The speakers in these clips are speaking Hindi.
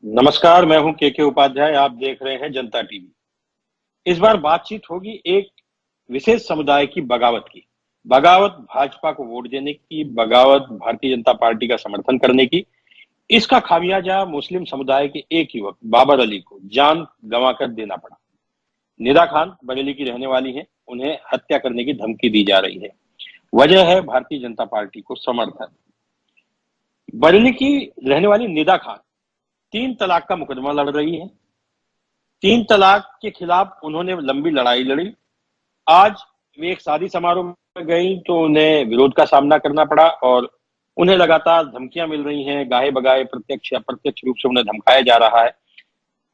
नमस्कार, मैं हूं के उपाध्याय। आप देख रहे हैं जनता टीवी। इस बार बातचीत होगी एक विशेष समुदाय की बगावत की। बगावत भाजपा को वोट देने की, बगावत भारतीय जनता पार्टी का समर्थन करने की। इसका खामियाजा मुस्लिम समुदाय के एक युवक बाबर अली को जान गंवाकर देना पड़ा। निदा खान बरेली की रहने वाली हैं, उन्हें हत्या करने की धमकी दी जा रही है। वजह है भारतीय जनता पार्टी को समर्थन। बरेली की रहने वाली निदा खान 3 तलाक का मुकदमा लड़ रही है। 3 तलाक के खिलाफ उन्होंने लंबी लड़ाई लड़ी। आज वे एक शादी समारोह में गई तो उन्हें विरोध का सामना करना पड़ा और उन्हें लगातार धमकियां मिल रही हैं। गाहे बगाए प्रत्यक्ष या अप्रत्यक्ष रूप से उन्हें धमकाया जा रहा है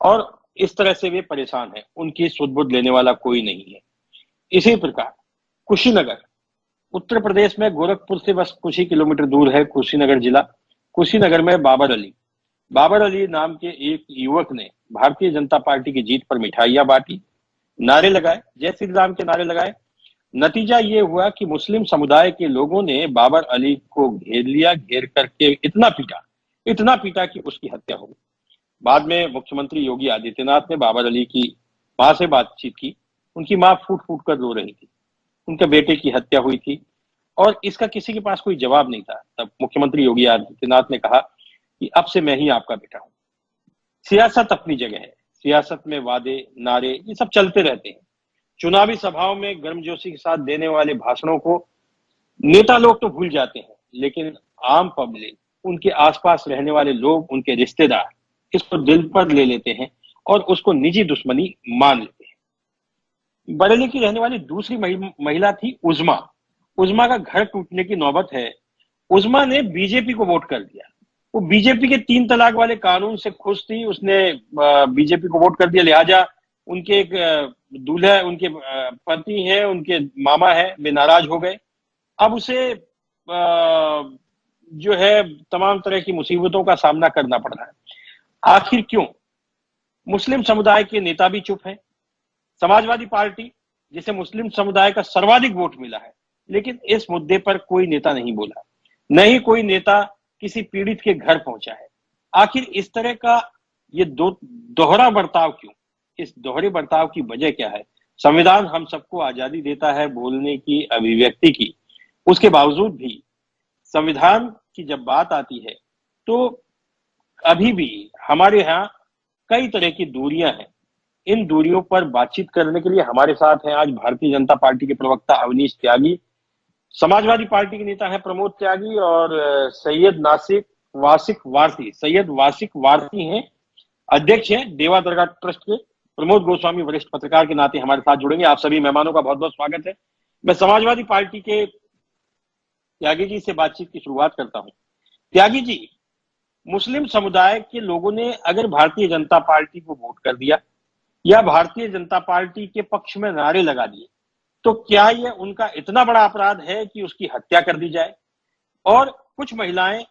और इस तरह से वे परेशान हैं। उनकी सुध बुध लेने वाला कोई नहीं है। इसी प्रकार कुशीनगर, उत्तर प्रदेश में गोरखपुर से बस कुछ ही किलोमीटर दूर है कुशीनगर जिला। कुशीनगर में बाबर अली नाम के एक युवक ने भारतीय जनता पार्टी की जीत पर मिठाइयां बांटी, नारे लगाए, जय श्री राम के नारे लगाए। नतीजा ये हुआ कि मुस्लिम समुदाय के लोगों ने बाबर अली को घेर लिया। घेर करके इतना पीटा कि उसकी हत्या हो गई। बाद में मुख्यमंत्री योगी आदित्यनाथ ने बाबर अली की मां से बातचीत की। उनकी मां फूट फूट कर रो रही थी। उनके बेटे की हत्या हुई थी और इसका किसी के पास कोई जवाब नहीं था। तब मुख्यमंत्री योगी आदित्यनाथ ने कहा कि अब से मैं ही आपका बेटा हूं। सियासत अपनी जगह है। सियासत में वादे, नारे, ये सब चलते रहते हैं। चुनावी सभाओं में गर्मजोशी के साथ देने वाले भाषणों को नेता लोग तो भूल जाते हैं, लेकिन आम पब्लिक, उनके आसपास रहने वाले लोग, उनके रिश्तेदार इसको दिल पर ले लेते हैं और उसको निजी दुश्मनी मान लेते हैं। बरेली की रहने वाली दूसरी महिला थी उजमा। उजमा का घर टूटने की नौबत है। उजमा ने बीजेपी को वोट कर दिया। वो बीजेपी के 3 तलाक वाले कानून से खुश थी। उसने बीजेपी को वोट कर दिया। लिहाजा उनके एक दूल्हा, उनके पति हैं, उनके मामा है, वे नाराज हो गए। अब उसे जो है तमाम तरह की मुसीबतों का सामना करना पड़ रहा है। आखिर क्यों? मुस्लिम समुदाय के नेता भी चुप हैं। समाजवादी पार्टी, जिसे मुस्लिम समुदाय का सर्वाधिक वोट मिला है, लेकिन इस मुद्दे पर कोई नेता नहीं बोला। नहीं कोई नेता किसी पीड़ित के घर पहुंचा है। आखिर इस तरह का ये दोहरा बर्ताव क्यों? इस दोहरे बर्ताव की वजह क्या है? संविधान हम सबको आजादी देता है बोलने की, अभिव्यक्ति की। उसके बावजूद भी संविधान की जब बात आती है तो अभी भी हमारे यहाँ कई तरह की दूरियां हैं। इन दूरियों पर बातचीत करने के लिए हमारे साथ हैं आज भारतीय जनता पार्टी के प्रवक्ता अवनीश त्यागी, समाजवादी पार्टी के नेता हैं प्रमोद त्यागी और सैयद वासिक वारसी हैं, अध्यक्ष हैं देवा दरगाह ट्रस्ट के। प्रमोद गोस्वामी वरिष्ठ पत्रकार के नाते हमारे साथ जुड़ेंगे। आप सभी मेहमानों का बहुत बहुत स्वागत है। मैं समाजवादी पार्टी के त्यागी जी से बातचीत की शुरुआत करता हूं। त्यागी जी, मुस्लिम समुदाय के लोगों ने अगर भारतीय जनता पार्टी को वोट कर दिया या भारतीय जनता पार्टी के पक्ष में नारे लगा दिए, तो क्या यह उनका इतना बड़ा अपराध है कि उसकी हत्या कर दी जाए? और कुछ महिलाएं,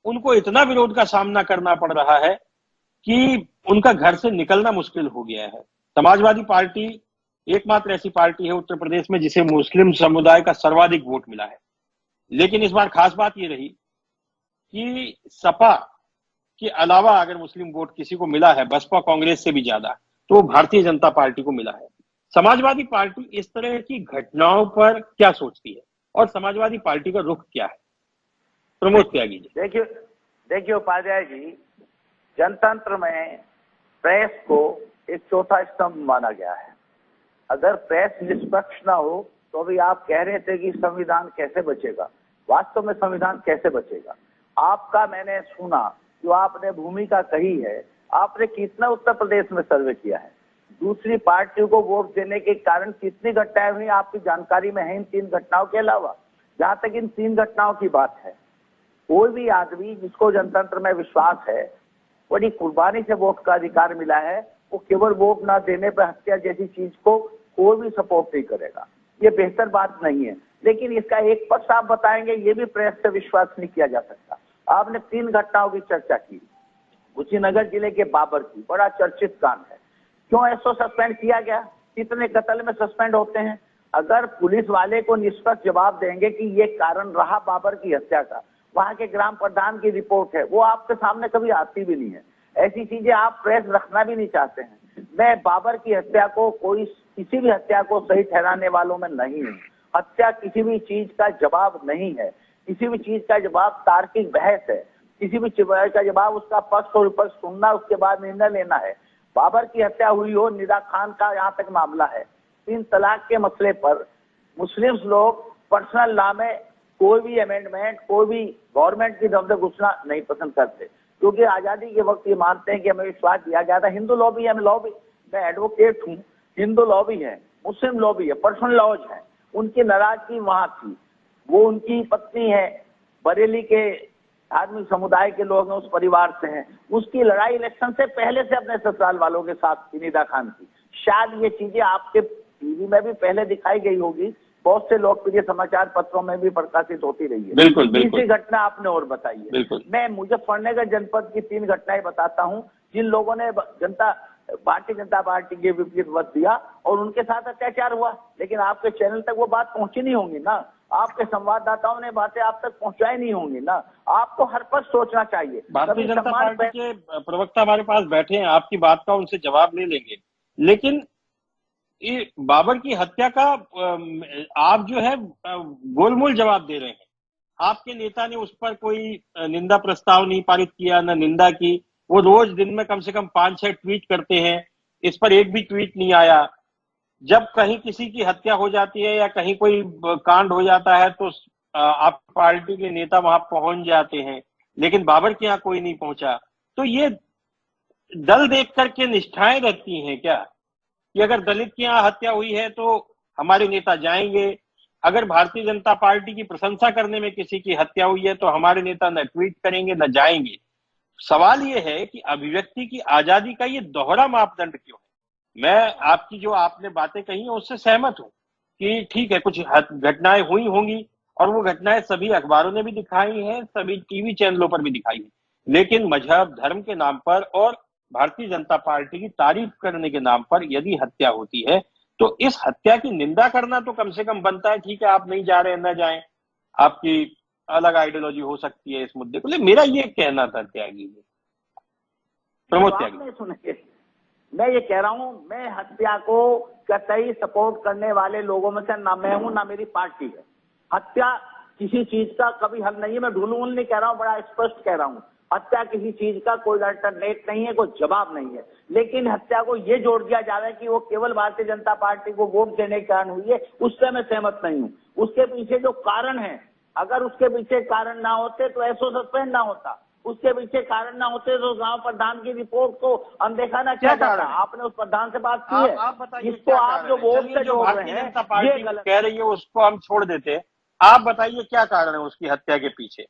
उनको इतना विरोध का सामना करना पड़ रहा है कि उनका घर से निकलना मुश्किल हो गया है। समाजवादी पार्टी एकमात्र ऐसी पार्टी है उत्तर प्रदेश में जिसे मुस्लिम समुदाय का सर्वाधिक वोट मिला है। लेकिन इस बार खास बात यह रही कि सपा के अलावा अगर मुस्लिम वोट किसी को मिला है, बसपा कांग्रेस से भी ज्यादा, तो वो भारतीय जनता पार्टी को मिला है। समाजवादी पार्टी इस तरह की घटनाओं पर क्या सोचती है और समाजवादी पार्टी का रुख क्या है? प्रमोद त्यागी जी। देखिए उपाध्याय जी, जनतंत्र में प्रेस को एक चौथा स्तंभ माना गया है। अगर प्रेस निष्पक्ष ना हो तो अभी आप कह रहे थे कि संविधान कैसे बचेगा। वास्तव में संविधान कैसे बचेगा? आपका मैंने सुना जो आपने भूमिका कही है, आपने कितना उत्तर प्रदेश में सर्वे किया है, दूसरी पार्टियों को वोट देने के कारण कितनी घटनाएं हुई आपकी जानकारी में है इन 3 घटनाओं के अलावा? जहां तक इन 3 घटनाओं की बात है, कोई भी आदमी जिसको जनतंत्र में विश्वास है, बड़ी कुर्बानी से वोट का अधिकार मिला है, वो केवल वोट ना देने पर हत्या जैसी चीज को कोई भी सपोर्ट नहीं करेगा। ये बेहतर बात नहीं है। लेकिन इसका एक पक्ष आप बताएंगे, ये भी प्रेस से विश्वास नहीं किया जा सकता। आपने 3 घटनाओं की चर्चा की। कुशीनगर जिले के बाबर की बड़ा चर्चित कांड है। क्यों एसओ सस्पेंड किया गया? कितने कत्ल में सस्पेंड होते हैं? अगर पुलिस वाले को निष्पक्ष जवाब देंगे कि ये कारण रहा बाबर की हत्या का, वहां के ग्राम प्रधान की रिपोर्ट है, वो आपके सामने कभी आती भी नहीं है। ऐसी चीजें आप प्रेस रखना भी नहीं चाहते हैं। मैं बाबर की हत्या को किसी भी हत्या को सही ठहराने वालों में नहीं हूँ। हत्या किसी भी चीज का जवाब नहीं है, किसी भी चीज का जवाब तार्किक बहस है, किसी भी चीज का जवाब उसका पक्ष और विपक्ष सुनना, उसके बाद निर्णय लेना है। बाबर की हत्या हुई हो, निदा खान का यहाँ तक मामला है। 3 तलाक के मसले पर मुस्लिम्स लोग पर्सनल लॉ में कोई भी अमेंडमेंट, कोई भी गवर्नमेंट की तरफ से घुसना नहीं पसंद करते, क्योंकि आजादी के वक्त ये मानते हैं कि हमें विश्वास दिया गया था। हिंदू लॉ भी है, लॉ भी, मैं एडवोकेट हूँ, हिंदू लॉ भी है, मुस्लिम लॉ भी है, पर्सनल लॉज है। उनकी नाराजगी वहां थी। वो उनकी पत्नी है, बरेली के धार्मिक समुदाय के लोग हैं, उस परिवार से हैं। उसकी लड़ाई इलेक्शन से पहले से अपने ससुराल वालों के साथ थी, निदा खान की। शायद ये चीजें आपके टीवी में भी पहले दिखाई गई होगी, बहुत से लोकप्रिय समाचार पत्रों में भी प्रकाशित होती रही है। बिल्कुल बिल्कुल। तीसरी घटना आपने और बताई है। मैं मुजफ्फरनगर जनपद की 3 घटनाएं बताता हूँ जिन लोगों ने भारतीय जनता पार्टी के विपरीत वोट दिया और उनके साथ अत्याचार हुआ, लेकिन आपके चैनल तक वो बात पहुंची नहीं होंगी ना, आपके संवाददाताओं ने बातें आप तक पहुंचाई नहीं होंगी ना। आपको हर पल सोचना चाहिए। भारतीय जनता पार्टी के प्रवक्ता हमारे पास बैठे हैं, आपकी बात का उनसे जवाब ले लेंगे, लेकिन ये बाबर की हत्या का आप जो है गोलमोल जवाब दे रहे हैं। आपके नेता ने उस पर कोई निंदा प्रस्ताव नहीं पारित किया, न निंदा की। वो रोज दिन में कम से कम 5-6 ट्वीट करते हैं, इस पर एक भी ट्वीट नहीं आया। जब कहीं किसी की हत्या हो जाती है या कहीं कोई कांड हो जाता है तो आप पार्टी के नेता वहां पहुंच जाते हैं, लेकिन बाबर के यहाँ कोई नहीं पहुंचा। तो ये दल देख करके निष्ठाएं रहती हैं क्या कि अगर दलित की यहाँ हत्या हुई है तो हमारे नेता जाएंगे, अगर भारतीय जनता पार्टी की प्रशंसा करने में किसी की हत्या हुई है तो हमारे नेता न ट्वीट करेंगे न जाएंगे। सवाल ये है कि अभिव्यक्ति की आजादी का ये दोहरा मापदंड क्यों है? मैं आपकी जो आपने बातें कही हैं उससे सहमत हूं कि ठीक है, कुछ घटनाएं हुई होंगी और वो घटनाएं सभी अखबारों ने भी दिखाई हैं, सभी टीवी चैनलों पर भी दिखाई है, लेकिन मजहब धर्म के नाम पर और भारतीय जनता पार्टी की तारीफ करने के नाम पर यदि हत्या होती है तो इस हत्या की निंदा करना तो कम से कम बनता है। ठीक है, आप नहीं जा रहे न जाएं, आपकी अलग आइडियोलॉजी हो सकती है इस मुद्दे को, लेकिन मेरा ये कहना था त्यागी जी, प्रमोद त्यागी। सुनिए, मैं ये कह रहा हूं, मैं हत्या को कतई सपोर्ट करने वाले लोगों में से ना मैं हूं ना मेरी पार्टी है। हत्या किसी चीज का कभी हल नहीं है। मैं ढूंढूं नहीं कह रहा हूं, बड़ा स्पष्ट कह रहा हूं। हत्या किसी चीज का कोई अल्टरनेट नहीं है, कोई जवाब नहीं है। लेकिन हत्या को ये जोड़ दिया जा रहा है कि वो केवल भारतीय जनता पार्टी को वोट देने के कारण हुई है, उससे मैं सहमत नहीं हूं। उसके पीछे जो कारण है, अगर उसके पीछे कारण ना होते तो ऐसो सस्पेंड ना होता, उसके पीछे कारण ना होते तो गांव प्रधान की रिपोर्ट को अनदेखा ना किया जाता। आपने उस प्रधान से बात की है, आप बताइए जिसको आप जो वोट से जोड़ रहे हैं, ये गलत कह रही है, उसको हम छोड़ देते हैं। आप बताइए क्या कारण है उसकी हत्या के पीछे?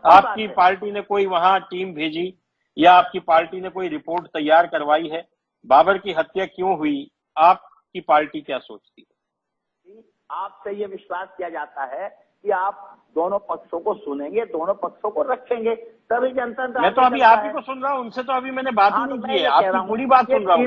आपकी पार्टी ने कोई वहां टीम भेजी या आपकी पार्टी ने कोई रिपोर्ट तैयार करवाई है? बाबर की हत्या क्यों हुई, आपकी पार्टी क्या सोचती है? आपसे ये विश्वास किया जाता है कि आप दोनों पक्षों को सुनेंगे, दोनों पक्षों को रखेंगे, तभी जनता। मैं तो अभी आप ही को सुन रहा हूं, उनसे तो अभी मैंने बात ही नहीं की है, आपकी पूरी बात सुन रहा हूं।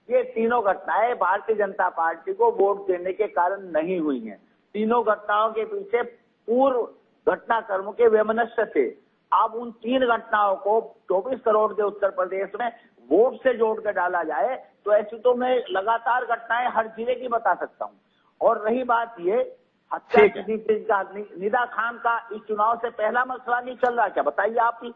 ये तीनों घटनाएं भारतीय जनता पार्टी को वोट देने के कारण नहीं हुई हैं। तीनों घटनाओं के पीछे पूर्व घटनाक्रमों के वैमनस्य थे। अब उन 3 घटनाओं को 24 करोड़ के उत्तर प्रदेश में वोट से जोड़ कर डाला जाए तो ऐसी तो मैं लगातार घटनाएं हर जिले की बता सकता हूं। और रही बात ये हत्या किसी चीज का, निदा खान का इस चुनाव से पहला मसला नहीं चल रहा क्या? बताइए आप ही।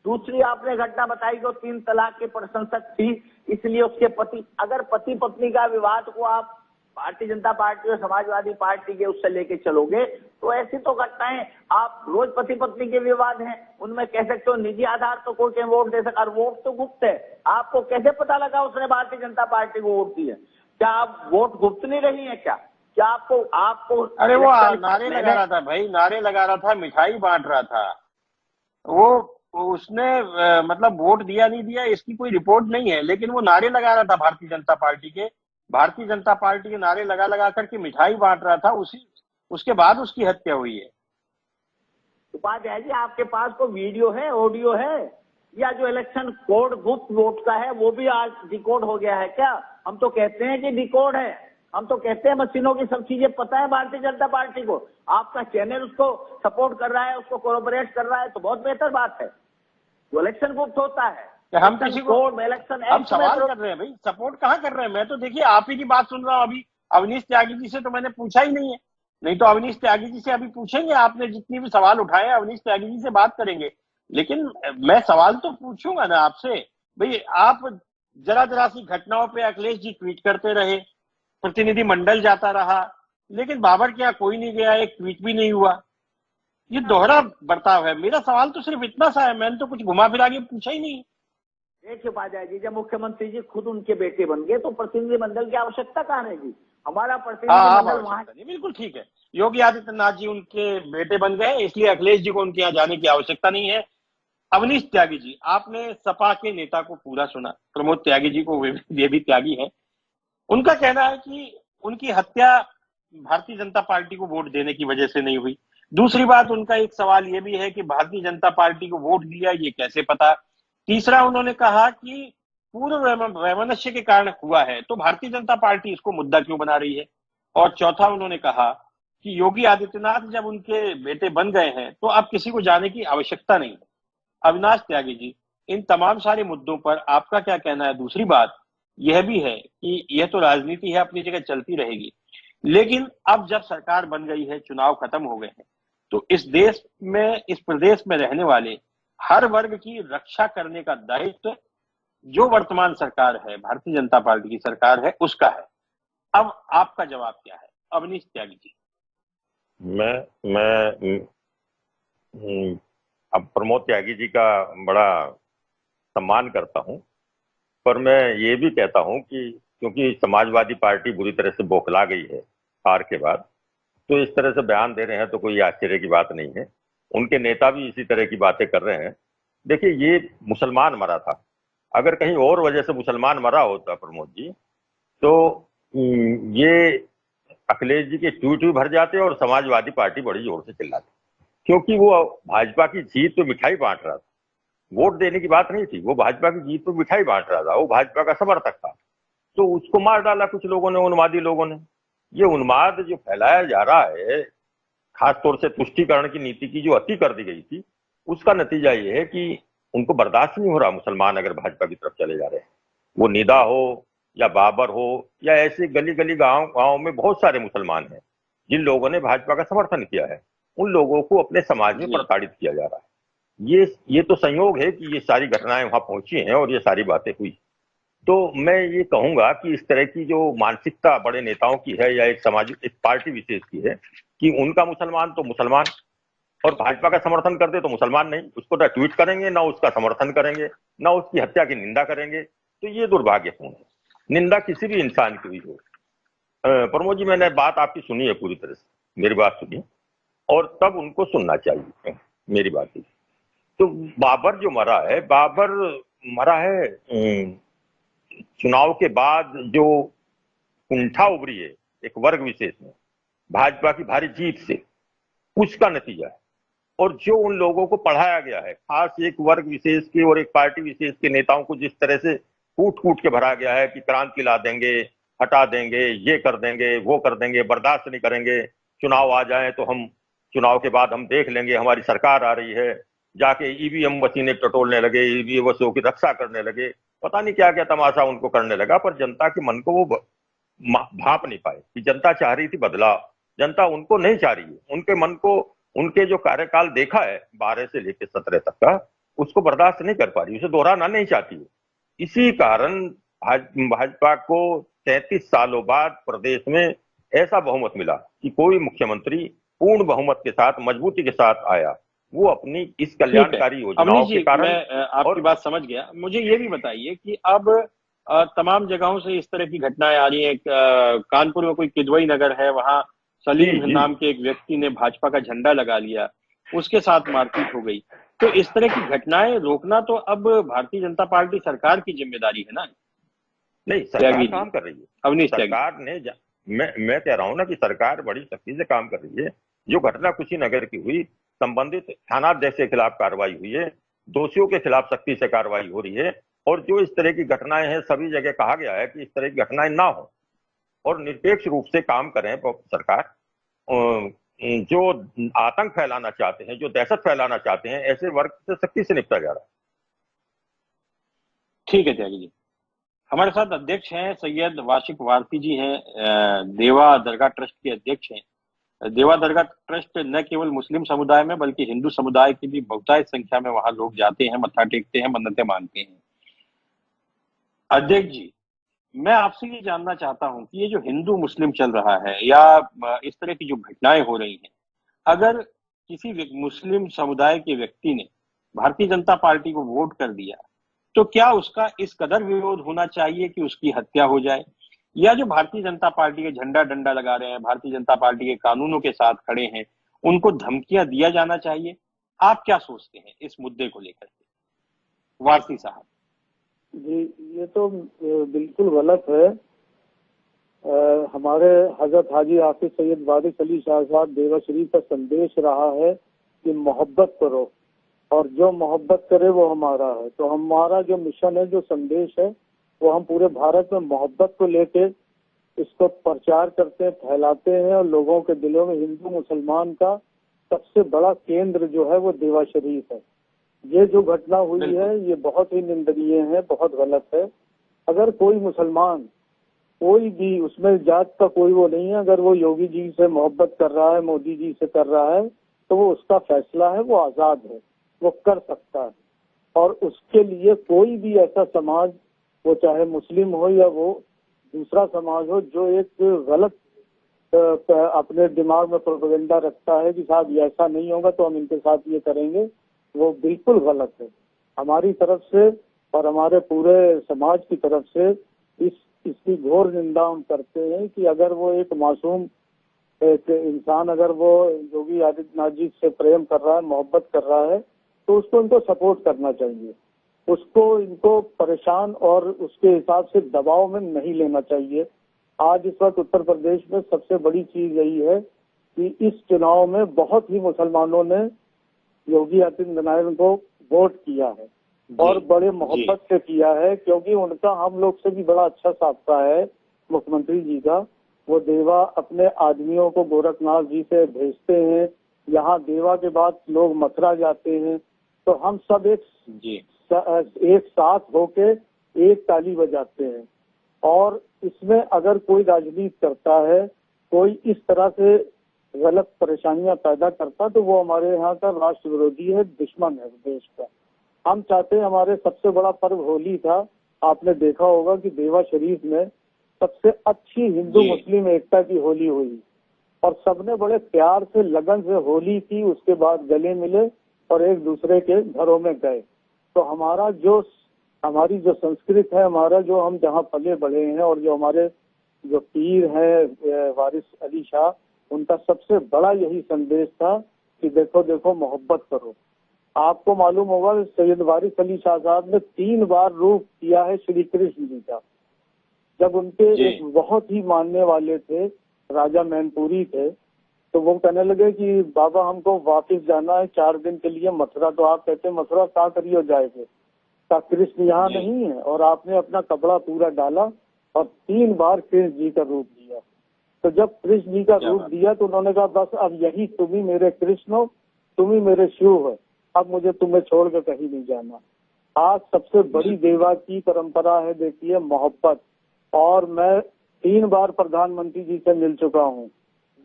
दूसरी आपने घटना बताई कि 3 तलाक के प्रशंसक थी, इसलिए उसके पति, अगर पति पत्नी का विवाद को आप भारतीय जनता पार्टी और समाजवादी पार्टी के उससे लेके चलोगे तो ऐसी तो घटनाएं आप रोज पति पत्नी के विवाद हैं, उनमें कह सकते हो निजी आधार तो कोई वोट दे सकता, और वोट तो गुप्त है। आपको कैसे पता लगा उसने भारतीय जनता पार्टी को वोट दिया? क्या आप वोट गुप्त नहीं रही है क्या? क्या आपको अरे वो नारे लगा रहा था भाई, नारे लगा रहा था, मिठाई बांट रहा था वो, उसने मतलब वोट दिया नहीं दिया इसकी कोई रिपोर्ट नहीं है, लेकिन वो नारे लगा रहा था भारतीय जनता पार्टी के नारे लगा लगा करके मिठाई बांट रहा था। उसके बाद उसकी हत्या हुई है। उपाध्याय जी, आपके पास कोई वीडियो है, ऑडियो है, या जो इलेक्शन कोड गुप्त वोट का है वो भी आज डिकोड हो गया है क्या? हम तो कहते हैं कि डिकोड है, हम तो कहते हैं मशीनों की सब चीजें पता है भारतीय जनता पार्टी को। आपका चैनल उसको सपोर्ट कर रहा है, उसको कोऑपरेट कर रहा है, तो बहुत बेहतर बात है। वो इलेक्शन गुप्त होता है, हम किसी को इलेक्शन हम एक्ट सवाल में कर रहे हैं भाई, सपोर्ट कहाँ कर रहे हैं? मैं तो देखिए आप ही की बात सुन रहा हूँ अभी। अवनीश त्यागी जी से तो मैंने पूछा ही नहीं है, नहीं तो अवनीश त्यागी जी से अभी पूछेंगे, आपने जितनी भी सवाल उठाए अवनीश त्यागी जी से बात करेंगे। लेकिन मैं सवाल तो पूछूंगा ना आपसे भाई। आप जरा जरा सी घटनाओं पे अखिलेश जी ट्वीट करते रहे, प्रतिनिधि मंडल जाता रहा, लेकिन बाबर के यहाँ कोई नहीं गया, एक ट्वीट भी नहीं हुआ। ये दोहरा बर्ताव है। मेरा सवाल तो सिर्फ इतना सा है, मैंने तो कुछ घुमा फिरा के पूछा ही नहीं। देखिए उपाध्याय जी, जब मुख्यमंत्री जी खुद उनके बेटे बन गए तो प्रतिनिधि मंडल की आवश्यकता कहाँ रहेगी? हमारा प्रतिनिधि मंडल वहां। बिल्कुल ठीक है, योगी आदित्यनाथ जी उनके बेटे बन गए, इसलिए अखिलेश जी को उनके यहाँ जाने की आवश्यकता नहीं है। अवनीश त्यागी जी, आपने सपा के नेता को पूरा सुना, प्रमोद त्यागी जी को, वे भी त्यागी है। उनका कहना है कि उनकी हत्या भारतीय जनता पार्टी को वोट देने की वजह से नहीं हुई। दूसरी बात, उनका एक सवाल यह भी है कि भारतीय जनता पार्टी को वोट दिया ये कैसे पता। तीसरा, उन्होंने कहा कि पूर्व वैमनस्य के कारण हुआ है, तो भारतीय जनता पार्टी इसको मुद्दा क्यों बना रही है। और चौथा, उन्होंने कहा कि योगी आदित्यनाथ जब उनके बेटे बन गए हैं तो अब किसी को जाने की आवश्यकता नहीं है। अविनाश त्यागी जी, इन तमाम सारे मुद्दों पर आपका क्या कहना है? दूसरी बात यह भी है कि यह तो राजनीति है, अपनी जगह चलती रहेगी, लेकिन अब जब सरकार बन गई है, चुनाव खत्म हो गए हैं, तो इस देश में, इस प्रदेश में रहने वाले हर वर्ग की रक्षा करने का दायित्व जो वर्तमान सरकार है, भारतीय जनता पार्टी की सरकार है, उसका है। अब आपका जवाब क्या है, अवनीश त्यागी जी? मैं अब प्रमोद त्यागी जी का बड़ा सम्मान करता हूं, पर मैं ये भी कहता हूं कि क्योंकि समाजवादी पार्टी बुरी तरह से बौखला गई है हार के बाद, तो इस तरह से बयान दे रहे हैं तो कोई आश्चर्य की बात नहीं है। उनके नेता भी इसी तरह की बातें कर रहे हैं। देखिए, ये मुसलमान मरा था, अगर कहीं और वजह से मुसलमान मरा होता प्रमोद जी, तो ये अखिलेश जी के ट्वीट भी भर जाते और समाजवादी पार्टी बड़ी जोर से चिल्लाती, क्योंकि वो भाजपा की जीत पे मिठाई बांट रहा था। वोट देने की बात नहीं थी, वो भाजपा की जीत पे मिठाई बांट रहा था, वो भाजपा का समर्थक था। तो उसको मार डाला कुछ लोगों ने, उन्मादी लोगों ने। ये उन्माद जो फैलाया जा रहा है, खासतौर से तुष्टीकरण की नीति की जो अति कर दी गई थी, उसका नतीजा ये है कि उनको बर्दाश्त नहीं हो रहा मुसलमान अगर भाजपा की तरफ चले जा रहे हैं। वो निदा हो या बाबर हो या ऐसे गली गली गांव में बहुत सारे मुसलमान हैं जिन लोगों ने भाजपा का समर्थन किया है, उन लोगों को अपने समाज में प्रताड़ित किया जा रहा है। ये तो संयोग है कि ये सारी घटनाएं वहां पहुंची हैं और ये सारी बातें हुई। तो मैं ये कहूंगा कि इस तरह की जो मानसिकता बड़े नेताओं की है या एक पार्टी विशेष की है कि उनका मुसलमान तो मुसलमान और भाजपा का समर्थन कर दे तो मुसलमान नहीं, उसको ना ट्वीट करेंगे, ना उसका समर्थन करेंगे, ना उसकी हत्या की निंदा करेंगे। तो ये दुर्भाग्यपूर्ण है। निंदा किसी भी इंसान की हुई हो। प्रमोद जी, मैंने बात आपकी सुनी है पूरी तरह से, मेरी बात सुनी और तब उनको सुनना चाहिए मेरी बात की। तो बाबर जो मरा है, बाबर मरा है चुनाव के बाद जो कुंठा उभरी है एक वर्ग विशेष में भाजपा की भारी जीत से, उसका नतीजा है। और जो उन लोगों को पढ़ाया गया है, खास एक वर्ग विशेष के और एक पार्टी विशेष के नेताओं को जिस तरह से कूट कूट के भरा गया है कि क्रांति ला देंगे, हटा देंगे, ये कर देंगे, वो कर देंगे, बर्दाश्त नहीं करेंगे, चुनाव आ जाए तो हम चुनाव के बाद हम देख लेंगे, हमारी सरकार आ रही है, जाके ईवीएम मशीनें टटोलने लगे, ईवीएम की रक्षा करने लगे, पता नहीं क्या क्या तमाशा उनको करने लगा। पर जनता के मन को वो भाप नहीं पाए कि जनता चाह रही थी बदलाव। जनता उनको नहीं चाह रही है, उनके मन को, उनके जो कार्यकाल देखा है 12 से लेकर 17 तक का, उसको बर्दाश्त नहीं कर पा रही, उसे दोहराना नहीं चाहती है। इसी कारण भाजपा को 33 सालों बाद प्रदेश में ऐसा बहुमत मिला कि कोई मुख्यमंत्री पूर्ण बहुमत के साथ, मजबूती के साथ आया। वो अपनी इस कल्याणकारी योजनाओं के कारण। मैं आपकी बात समझ गया। मुझे ये भी बताइए कि अब तमाम जगहों से इस तरह की घटनाएं आ रही हैं। कानपुर में कोई किदवई नगर है, वहां सलीम नाम के एक व्यक्ति ने भाजपा का झंडा लगा लिया, उसके साथ मारपीट हो गई। तो इस तरह की घटनाएं रोकना तो अब भारतीय जनता पार्टी सरकार की जिम्मेदारी है ना? नहीं, सरकार काम कर रही है। अवनीश सरकार ने मैं कह रहा हूं ना कि सरकार बड़ी सख्ती से काम कर रही है। जो घटना कुशीनगर की हुई, संबंधित थानाध्यक्ष के खिलाफ कार्रवाई हुई है, दोषियों के खिलाफ सख्ती से कार्रवाई हो रही है। और जो इस तरह की घटनाएं हैं, सभी जगह कहा गया है कि इस तरह की घटनाएं ना हो। और निरपेक्ष रूप से काम करें सरकार। जो आतंक फैलाना चाहते हैं, जो दहशत फैलाना चाहते हैं, ऐसे वर्ग से सख्ती से निपटा जा रहा है। ठीक है त्यागी जी। हमारे साथ अध्यक्ष हैं सैयद वाशिक वारसी जी हैं, देवा दरगाह ट्रस्ट के अध्यक्ष हैं। देवा दरगाह ट्रस्ट न केवल मुस्लिम समुदाय में बल्कि हिंदू समुदाय की भी बहुतायत संख्या में वहां लोग जाते हैं, मत्था टेकते हैं, मन्नतें मांगते हैं। अध्यक्ष जी, मैं आपसे ये जानना चाहता हूं कि ये जो हिंदू मुस्लिम चल रहा है या इस तरह की जो घटनाएं हो रही हैं, अगर किसी मुस्लिम समुदाय के व्यक्ति ने भारतीय जनता पार्टी को वोट कर दिया तो क्या उसका इस कदर विरोध होना चाहिए कि उसकी हत्या हो जाए, या जो भारतीय जनता पार्टी के झंडा डंडा लगा रहे हैं, भारतीय जनता पार्टी के कानूनों के साथ खड़े हैं, उनको धमकियां दिया जाना चाहिए? आप क्या सोचते हैं इस मुद्दे को लेकर के, वारसी साहब? जी, ये तो बिल्कुल गलत है। हमारे हजरत हाजी हाफिज सैयद वारिस अली शाह साहब देवा शरीफ का संदेश रहा है कि मोहब्बत करो, और जो मोहब्बत करे वो हमारा है। तो हमारा जो मिशन है, जो संदेश है, वो हम पूरे भारत में मोहब्बत को लेके इसको प्रचार करते हैं, फैलाते हैं, और लोगों के दिलों में हिंदू मुसलमान का सबसे बड़ा केंद्र जो है वो देवा शरीफ है। ये जो घटना हुई है ये बहुत ही निंदनीय है, बहुत गलत है। अगर कोई मुसलमान, कोई भी, उसमें जात का कोई वो नहीं है, अगर वो योगी जी से मोहब्बत कर रहा है, मोदी जी से कर रहा है, तो वो उसका फैसला है, वो आजाद है, वो कर सकता है। और उसके लिए कोई भी ऐसा समाज, वो चाहे मुस्लिम हो या वो दूसरा समाज हो, जो एक गलत अपने दिमाग में प्रोपेगेंडा रखता है कि साहब ये ऐसा नहीं होगा तो हम इनके साथ ये करेंगे, वो बिल्कुल गलत है। हमारी तरफ से और हमारे पूरे समाज की तरफ से इसकी घोर निंदा हम करते हैं कि अगर वो एक मासूम एक इंसान, अगर वो योगी आदित्यनाथ जी से प्रेम कर रहा है, मोहब्बत कर रहा है, तो उसको इनको सपोर्ट करना चाहिए। उसको इनको परेशान और उसके हिसाब से दबाव में नहीं लेना चाहिए। आज इस वक्त उत्तर प्रदेश में सबसे बड़ी चीज यही है कि इस चुनाव में बहुत ही मुसलमानों ने योगी आदित्यनाथ को वोट किया है और बड़े मोहब्बत से किया है, क्योंकि उनका हम लोग से भी बड़ा अच्छा साबका है मुख्यमंत्री जी का। वो देवा अपने आदमियों को गोरखनाथ जी से भेजते हैं, यहाँ देवा के बाद लोग मथुरा जाते हैं, तो हम सब एक साथ होके एक ताली बजाते हैं। और इसमें अगर कोई राजनीति करता है, कोई इस तरह से गलत परेशानियां पैदा करता, तो वो हमारे यहाँ का राष्ट्र विरोधी है, दुश्मन है देश का। हम चाहते हैं, हमारे सबसे बड़ा पर्व होली था, आपने देखा होगा कि देवा शरीफ में सबसे अच्छी हिंदू मुस्लिम एकता की होली हुई और सबने बड़े प्यार से लगन से होली की, उसके बाद गले मिले और एक दूसरे के घरों में गए। तो हमारी जो संस्कृति है, हमारा जो हम जहाँ पले बढ़े हैं और जो हमारे जो पीर हैं वारिस अली शाह, उनका सबसे बड़ा यही संदेश था कि देखो देखो मोहब्बत करो। आपको मालूम होगा सैयद वारिस अली शाह साहब ने 3 बार रूप किया है श्री कृष्ण जी का। जब उनके एक बहुत ही मानने वाले थे, राजा मैनपुरी थे, तो वो कहने लगे कि बाबा हमको वापस जाना है 4 दिन के लिए मथुरा। तो आप कहते मथुरा कहाँ करिए जाएंगे, का कृष्ण यहाँ नहीं है। और आपने अपना कपड़ा पूरा डाला और 3 बार कृष्ण जी का रूप दिया। तो जब कृष्ण जी का रूप दिया तो उन्होंने कहा बस अब यही तुम ही मेरे कृष्ण हो, तुम ही मेरे शिव हो, अब मुझे तुम्हें छोड़ कर कहीं नहीं जाना। आज सबसे बड़ी देवा की परंपरा है, देखिए, मोहब्बत। और मैं 3 बार प्रधानमंत्री जी से मिल चुका हूँ,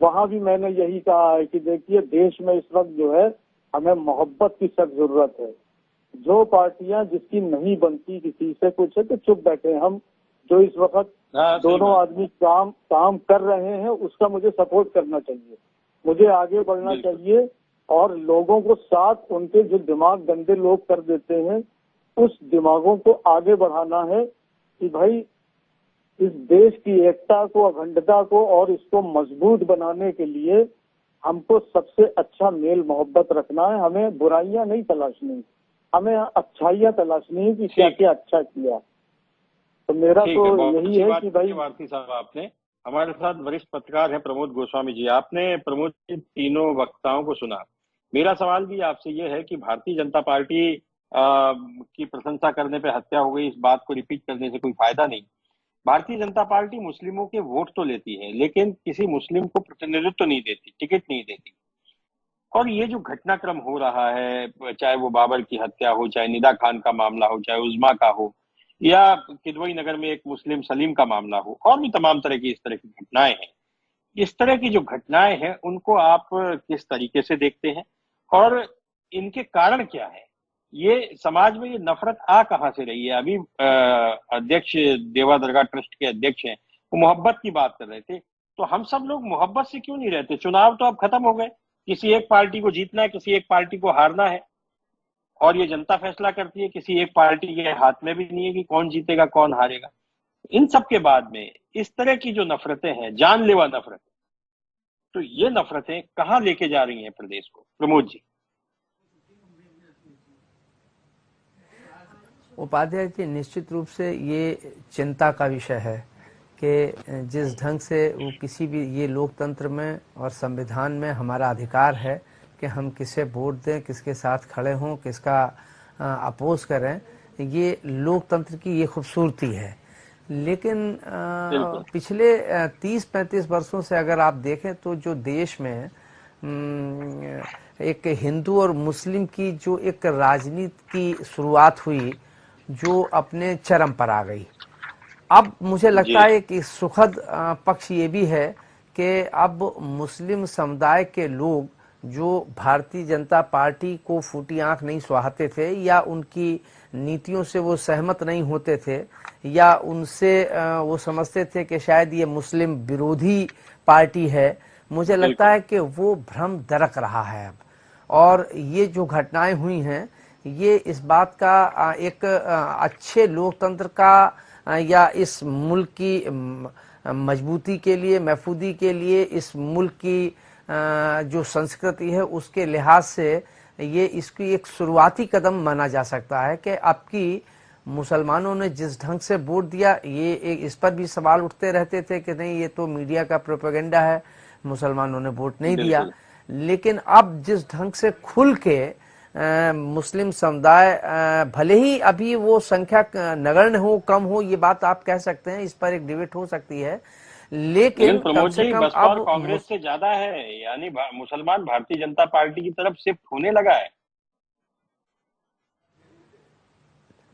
वहाँ भी मैंने यही कहा है कि देखिए देश में इस वक्त जो है हमें मोहब्बत की सख्त जरूरत है। जो पार्टियां जिसकी नहीं बनती किसी से कुछ है तो चुप बैठे। हम जो इस वक्त दोनों आदमी काम कर रहे हैं उसका मुझे सपोर्ट करना चाहिए, मुझे आगे बढ़ना चाहिए और लोगों को साथ, उनके जो दिमाग गंदे लोग कर देते हैं उस दिमागों को आगे बढ़ाना है कि भाई इस देश की एकता को, अखंडता को और इसको मजबूत बनाने के लिए हमको सबसे अच्छा मेल मोहब्बत रखना है। हमें बुराइयां नहीं तलाशनी, हमें अच्छाइयां तलाशनी है कि क्या क्या अच्छा किया। तो मेरा तो यही है कि भाई वारसी साहब, आपने हमारे साथ वरिष्ठ पत्रकार हैं प्रमोद गोस्वामी जी, आपने प्रमोद जी तीनों वक्ताओं को सुना। मेरा सवाल भी आपसे ये है कि भारतीय जनता पार्टी की प्रशंसा करने पे हत्या हो गई, इस बात को रिपीट करने से कोई फायदा नहीं। भारतीय जनता पार्टी मुस्लिमों के वोट तो लेती है, लेकिन किसी मुस्लिम को प्रतिनिधित्व नहीं देती, टिकट नहीं देती। और ये जो घटनाक्रम हो रहा है, चाहे वो बाबर की हत्या हो, चाहे निदा खान का मामला हो, चाहे उज्मा का हो, या किदवई नगर में एक मुस्लिम सलीम का मामला हो, और भी तमाम तरह की इस तरह की घटनाएं हैं। इस तरह की जो घटनाएं हैं उनको आप किस तरीके से देखते हैं और इनके कारण क्या है? ये समाज में ये नफरत आ कहां से रही है? अभी अध्यक्ष देवा दरगाह ट्रस्ट के अध्यक्ष हैं, वो मोहब्बत की बात कर रहे थे, तो हम सब लोग मोहब्बत से क्यों नहीं रहते? चुनाव तो अब खत्म हो गए, किसी एक पार्टी को जीतना है, किसी एक पार्टी को हारना है, और ये जनता फैसला करती है। किसी एक पार्टी के हाथ में भी नहीं है कि कौन जीतेगा कौन हारेगा। इन सब के बाद में इस तरह की जो नफरतें हैं, जानलेवा नफरत, तो ये नफरतें कहां लेके जा रही हैं प्रदेश को? प्रमोद जी। उपाध्याय जी, निश्चित रूप से ये चिंता का विषय है कि जिस ढंग से वो किसी भी, ये लोकतंत्र में और संविधान में हमारा अधिकार है कि हम किसे वोट दें, किसके साथ खड़े हों, किसका अपोज करें, ये लोकतंत्र की ये खूबसूरती है। लेकिन पिछले 30-35 वर्षों से अगर आप देखें तो जो देश में एक हिंदू और मुस्लिम की जो एक राजनीति की शुरुआत हुई, जो अपने चरम पर आ गई। अब मुझे लगता है कि सुखद पक्ष ये भी है कि अब मुस्लिम समुदाय के लोग जो भारतीय जनता पार्टी को फूटी आंख नहीं सुहाते थे, या उनकी नीतियों से वो सहमत नहीं होते थे, या उनसे वो समझते थे कि शायद ये मुस्लिम विरोधी पार्टी है, मुझे लगता है कि वो भ्रम दरक रहा है अब। और ये जो घटनाएं हुई हैं, ये इस बात का एक अच्छे लोकतंत्र का या इस मुल्क की मजबूती के लिए, महफूदी के लिए, इस मुल्क की जो संस्कृति है उसके लिहाज से ये इसकी एक शुरुआती कदम माना जा सकता है कि अब की मुसलमानों ने जिस ढंग से वोट दिया, ये इस पर भी सवाल उठते रहते थे कि नहीं ये तो मीडिया का प्रोपेगेंडा है, मुसलमानों ने वोट नहीं दिया। लेकिन अब जिस ढंग से खुल के मुस्लिम समुदाय, भले ही अभी वो संख्या नगण्य हो, कम हो, ये बात आप कह सकते हैं, इस पर एक डिबेट हो सकती है, लेकिन प्रमोद जी, बसपा और कांग्रेस से ज्यादा है, यानी मुसलमान भारतीय जनता पार्टी की तरफ शिफ्ट होने लगा है।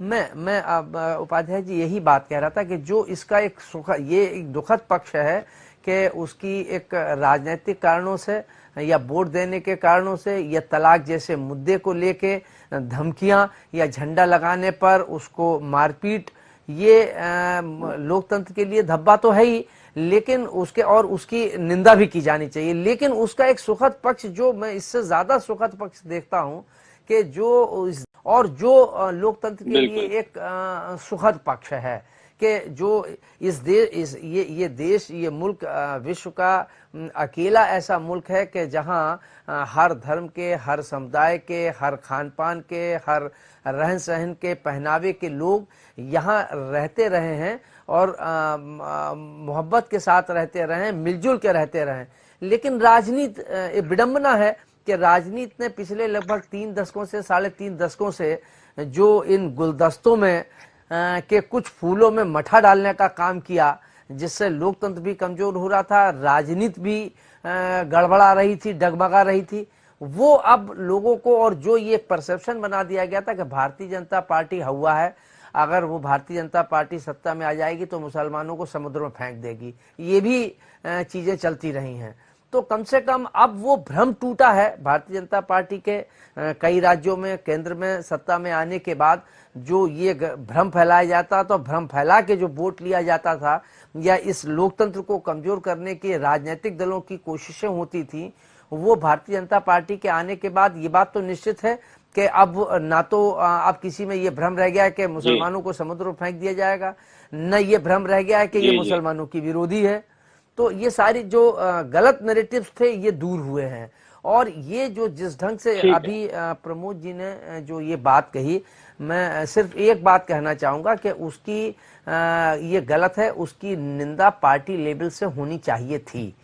मैं अब उपाध्याय जी यही बात कह रहा था कि जो इसका एक ये एक दुखद पक्ष है कि उसकी एक राजनीतिक कारणों से या वोट देने के कारणों से या तलाक जैसे मुद्दे को लेके धमकियां या झंडा लगाने पर उसको मारपीट, ये लोकतंत्र के लिए धब्बा तो है ही, लेकिन उसके और उसकी निंदा भी की जानी चाहिए। लेकिन उसका एक सुखद पक्ष, जो मैं इससे ज्यादा सुखद पक्ष देखता हूं कि जो लोकतंत्र के लिए एक सुखद पक्ष है कि जो इस देश, ये देश, ये मुल्क विश्व का अकेला ऐसा मुल्क है कि जहां हर धर्म के, हर समुदाय के, हर खान पान के, हर रहन सहन के, पहनावे के लोग यहाँ रहते रहे हैं और मोहब्बत के साथ रहते रहे, मिलजुल के रहते रहे। लेकिन राजनीति, विडंबना है कि राजनीति ने पिछले लगभग 3 दशकों से, 3.5 दशकों से जो इन गुलदस्तों में के कुछ फूलों में मठा डालने का काम किया, जिससे लोकतंत्र भी कमजोर हो रहा था, राजनीति भी गड़बड़ा रही थी, डगमगा रही थी, वो अब लोगों को, और जो ये परसेप्शन बना दिया गया था कि भारतीय जनता पार्टी हुआ है, अगर वो भारतीय जनता पार्टी सत्ता में आ जाएगी तो मुसलमानों को समुद्र में फेंक देगी, ये भी चीजें चलती रही हैं। तो कम से कम अब वो भ्रम टूटा है भारतीय जनता पार्टी के कई राज्यों में, केंद्र में सत्ता में आने के बाद जो ये भ्रम फैलाया जाता, तो भ्रम फैला के जो वोट लिया जाता था या इस लोकतंत्र को कमजोर करने की राजनीतिक दलों की कोशिशें होती थी, वो भारतीय जनता पार्टी के आने के बाद ये बात तो निश्चित है कि अब ना तो अब किसी में ये भ्रम रह गया है कि मुसलमानों को समुद्र में फेंक दिया जाएगा, न ये भ्रम रह गया है कि ये मुसलमानों की विरोधी है। तो ये सारी जो गलत नैरेटिव्स थे ये दूर हुए हैं। और ये जो जिस ढंग से अभी प्रमोद जी ने जो ये बात कही, मैं सिर्फ एक बात कहना चाहूंगा कि उसकी ये गलत है, उसकी निंदा पार्टी लेवल से होनी चाहिए थी।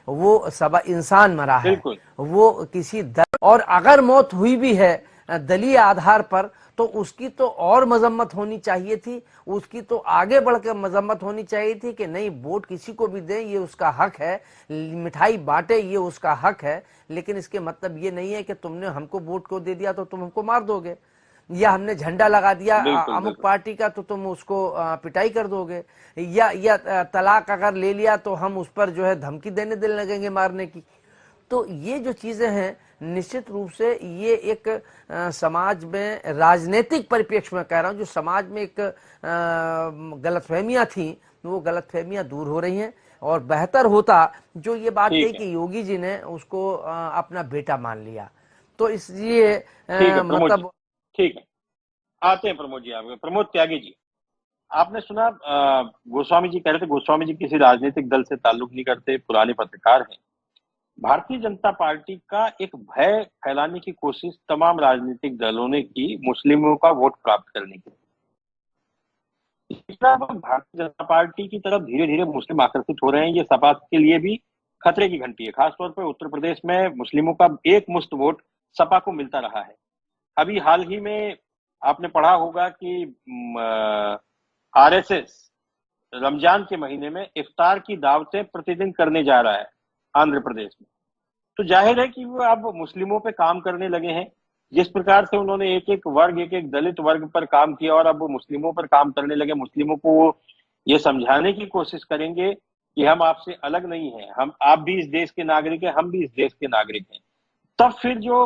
वो सब इंसान मरा है, वो किसी दल, और अगर मौत हुई भी है दलीय आधार पर, तो उसकी तो और मजम्मत होनी चाहिए थी, उसकी तो आगे बढ़कर मजम्मत होनी चाहिए थी कि नहीं, वोट किसी को भी दें ये उसका हक है, मिठाई बांटे ये उसका हक है, लेकिन इसके मतलब ये नहीं है कि तुमने हमको वोट को दे दिया तो तुम हमको मार दोगे, या हमने झंडा लगा दिया बिल्कुल अमुक बिल्कुल। पार्टी का तो तुम उसको पिटाई कर दोगे, या तलाक अगर ले लिया तो हम उस पर जो है धमकी देने लगेंगे मारने की। तो ये जो चीजें हैं निश्चित रूप से ये एक समाज में राजनीतिक परिप्रेक्ष्य में कह रहा हूं, जो समाज में एक गलतफहमियां थी वो गलतफहमियां दूर हो रही हैं, और बेहतर होता जो ये बात कही कि योगी जी ने उसको अपना बेटा मान लिया। तो इसलिए ठीक है प्रमोद जी, मतलब ठीक है, आते हैं प्रमोद जी। आपके प्रमोद त्यागी जी, आपने सुना गोस्वामी जी कह रहे थे, गोस्वामी जी किसी राजनीतिक दल से ताल्लुक नहीं करते, पुराने पत्रकार हैं। भारतीय जनता पार्टी का एक भय फैलाने की कोशिश तमाम राजनीतिक दलों ने की मुस्लिमों का वोट प्राप्त करने की। भारतीय जनता पार्टी की तरफ धीरे धीरे मुस्लिम आकर्षित हो रहे हैं, ये सपा के लिए भी खतरे की घंटी है। खासतौर पर उत्तर प्रदेश में मुस्लिमों का एक मुश्त वोट सपा को मिलता रहा है। अभी हाल ही में आपने पढ़ा होगा कि आरएसएस रमजान के महीने में इफ्तार की दावतें प्रतिदिन करने जा रहा है आंध्र प्रदेश में। तो जाहिर है कि वो अब मुस्लिमों पे काम करने लगे हैं। जिस प्रकार से उन्होंने एक एक वर्ग, एक एक दलित वर्ग पर काम किया और अब वो मुस्लिमों पर काम करने लगे, मुस्लिमों को वो ये समझाने की कोशिश करेंगे कि हम आपसे अलग नहीं हैं, हम आप भी इस देश के नागरिक हैं, हम भी इस देश के नागरिक हैं। तब फिर जो